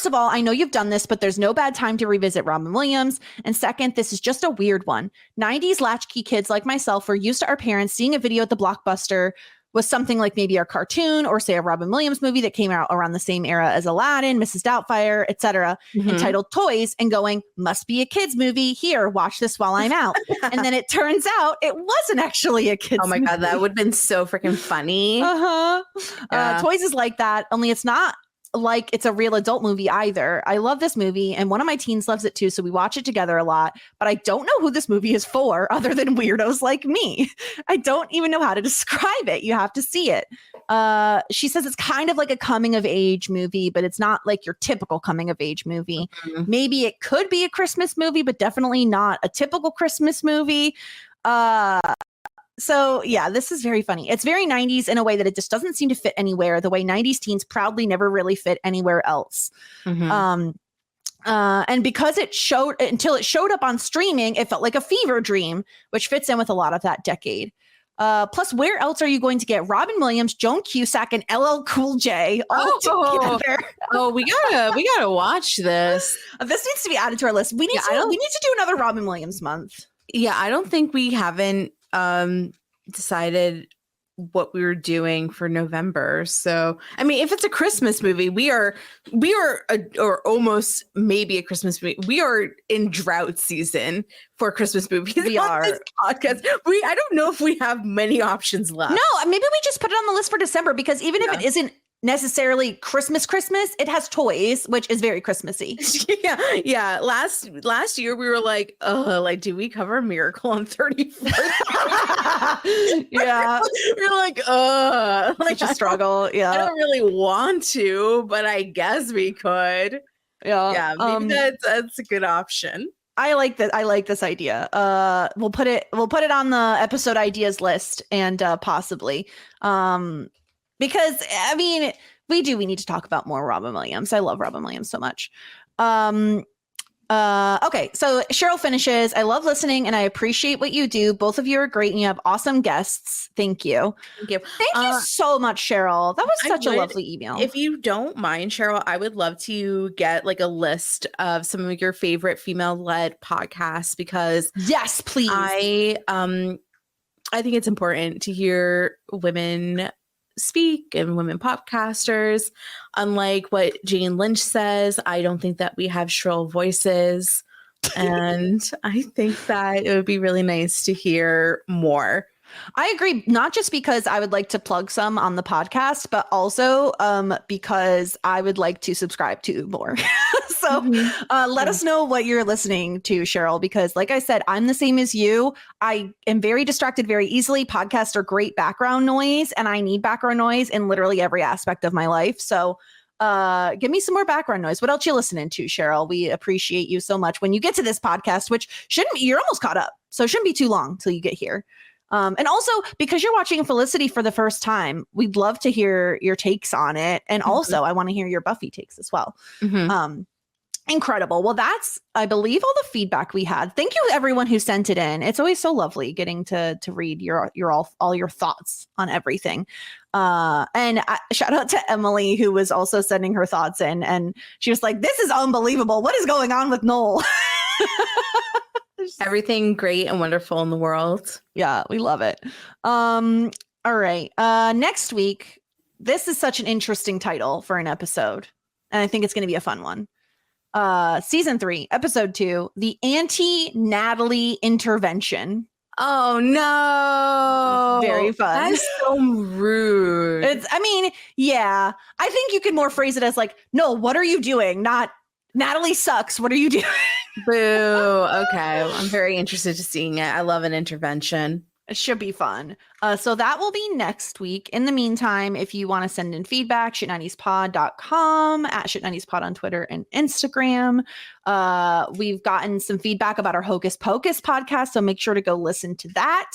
of all, I know you've done this, but there's no bad time to revisit Robin Williams. And second, this is just a weird one. 90s latchkey kids like myself were used to our parents seeing a video at the Blockbuster was something like maybe a cartoon or say a Robin Williams movie that came out around the same era as Aladdin, Mrs. Doubtfire, etc., entitled Toys, and going, must be a kid's movie. Here, watch this while I'm out. And then it turns out it wasn't actually a kid's movie. Oh my God, that would have been so freaking funny. Toys is like that, only it's not like it's a real adult movie either. I love this movie, and one of my teens loves it too, so we watch it together a lot. But I don't know who this movie is for other than weirdos like me. I don't even know how to describe it. You have to see it. She says it's kind of like a coming of age movie, but it's not like your typical coming of age movie. Mm-hmm. Maybe it could be a Christmas movie, but definitely not a typical Christmas movie. So yeah, this is very funny. It's very 90s in a way that it just doesn't seem to fit anywhere, the way 90s teens proudly never really fit anywhere else. Mm-hmm. And because until it showed up on streaming, it felt like a fever dream, which fits in with a lot of that decade. Plus, where else are you going to get Robin Williams, Joan Cusack, and LL Cool J all together? Oh, we gotta watch this. This needs to be added to our list. We need to do another Robin Williams month. Yeah, I don't think we haven't decided what we were doing for November. So, I mean, if it's a Christmas movie, we are or almost maybe a Christmas movie. We are in drought season for Christmas movies. We are. This podcast. I don't know if we have many options left. No, maybe we just put it on the list for December, because even if it isn't necessarily Christmas, it has toys, which is very Christmassy. Yeah. Last year we were like, do we cover Miracle on 31st? Yeah. We're like, such a struggle. Yeah. I don't really want to, but I guess we could. Yeah. Maybe that's a good option. I like that. I like this idea. We'll put it on the episode ideas list, and possibly, because I mean, we need to talk about more Robin Williams. I love Robin Williams so much. Okay, so Cheryl finishes. I love listening and I appreciate what you do. Both of you are great and you have awesome guests. Thank you. Thank you. Thank you so much, Cheryl. That was such a lovely email. If you don't mind, Cheryl, I would love to get like a list of some of your favorite female-led podcasts, because yes, please. I think it's important to hear women speak and women podcasters. Unlike what Jane Lynch says, I don't think that we have shrill voices. And I think that it would be really nice to hear more. I agree, not just because I would like to plug some on the podcast, but also because I would like to subscribe to more. So let us know what you're listening to, Cheryl, because like I said, I'm the same as you. I am very distracted very easily. Podcasts are great background noise, and I need background noise in literally every aspect of my life. So give me some more background noise. What else you listening to, Cheryl? We appreciate you so much. When you get to this podcast, which shouldn't be, you're almost caught up, so it shouldn't be too long till you get here. And also, because you're watching Felicity for the first time, we'd love to hear your takes on it. And also, I want to hear your Buffy takes as well. Incredible. Well, that's, I believe, all the feedback we had. Thank you, everyone who sent it in. It's always so lovely getting to read all your thoughts on everything. And shout out to Emily, who was also sending her thoughts in. And she was like, "This is unbelievable. What is going on with Noel?" Everything great and wonderful in the world. Yeah, we love it. All right. Next week, this is such an interesting title for an episode, and I think it's going to be a fun one. Season 3, episode 2, the anti-Natalie intervention. Oh no. Very fun. That's so rude. Yeah. I think you could more phrase it as like, no, what are you doing? Not Natalie sucks. What are you doing? Boo. Okay. I'm very interested to seeing it. I love an intervention. It should be fun. So that will be next week. In the meantime, if you want to send in feedback, shit90spod.com, at shit90spod on Twitter and Instagram. We've gotten some feedback about our Hocus Pocus podcast, so make sure to go listen to that.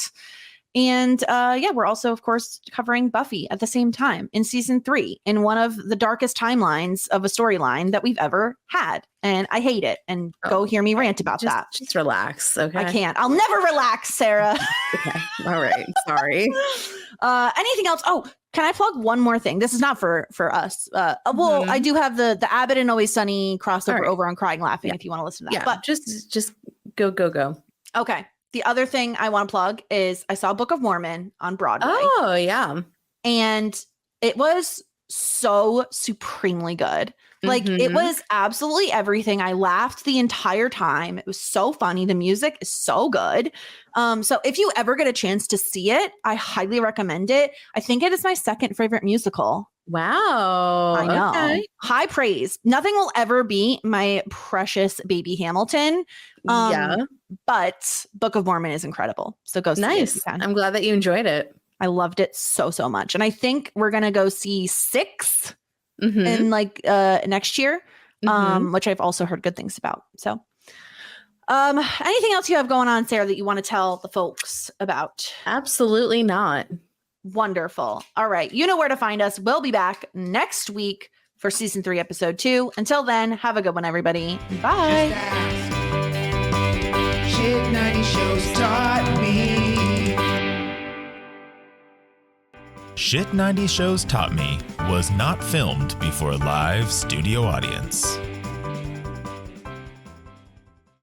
And we're also, of course, covering Buffy at the same time in season 3, in one of the darkest timelines of a storyline that we've ever had. And I hate it. And go hear me rant about that. Just relax. Okay. I can't. I'll never relax, Sarah. Okay. All right. Sorry. Anything else? Oh, can I plug one more thing? This is not for us. I do have the Abbott and Always Sunny crossover over on Crying Laughing if you want to listen to that. Yeah, but just go. Okay. The other thing I want to plug is I saw Book of Mormon on Broadway. Oh, yeah. And it was so supremely good. Like, it was absolutely everything. I laughed the entire time. It was so funny. The music is so good. So if you ever get a chance to see it, I highly recommend it. I think it is my second favorite musical. Wow. I know. Okay. High praise. Nothing will ever be my precious baby Hamilton. But Book of Mormon is incredible. So go see it if you can. I'm glad that you enjoyed it. I loved it so much. And I think we're going to go see 6 in like next year, which I've also heard good things about. So anything else you have going on, Sarah, that you want to tell the folks about? Absolutely not. Wonderful. All right. You know where to find us. We'll be back next week for season 3, episode 2. Until then, have a good one, everybody. Bye. Just ask. Shit 90 shows taught me. Shit 90 Shows Taught Me was not filmed before a live studio audience.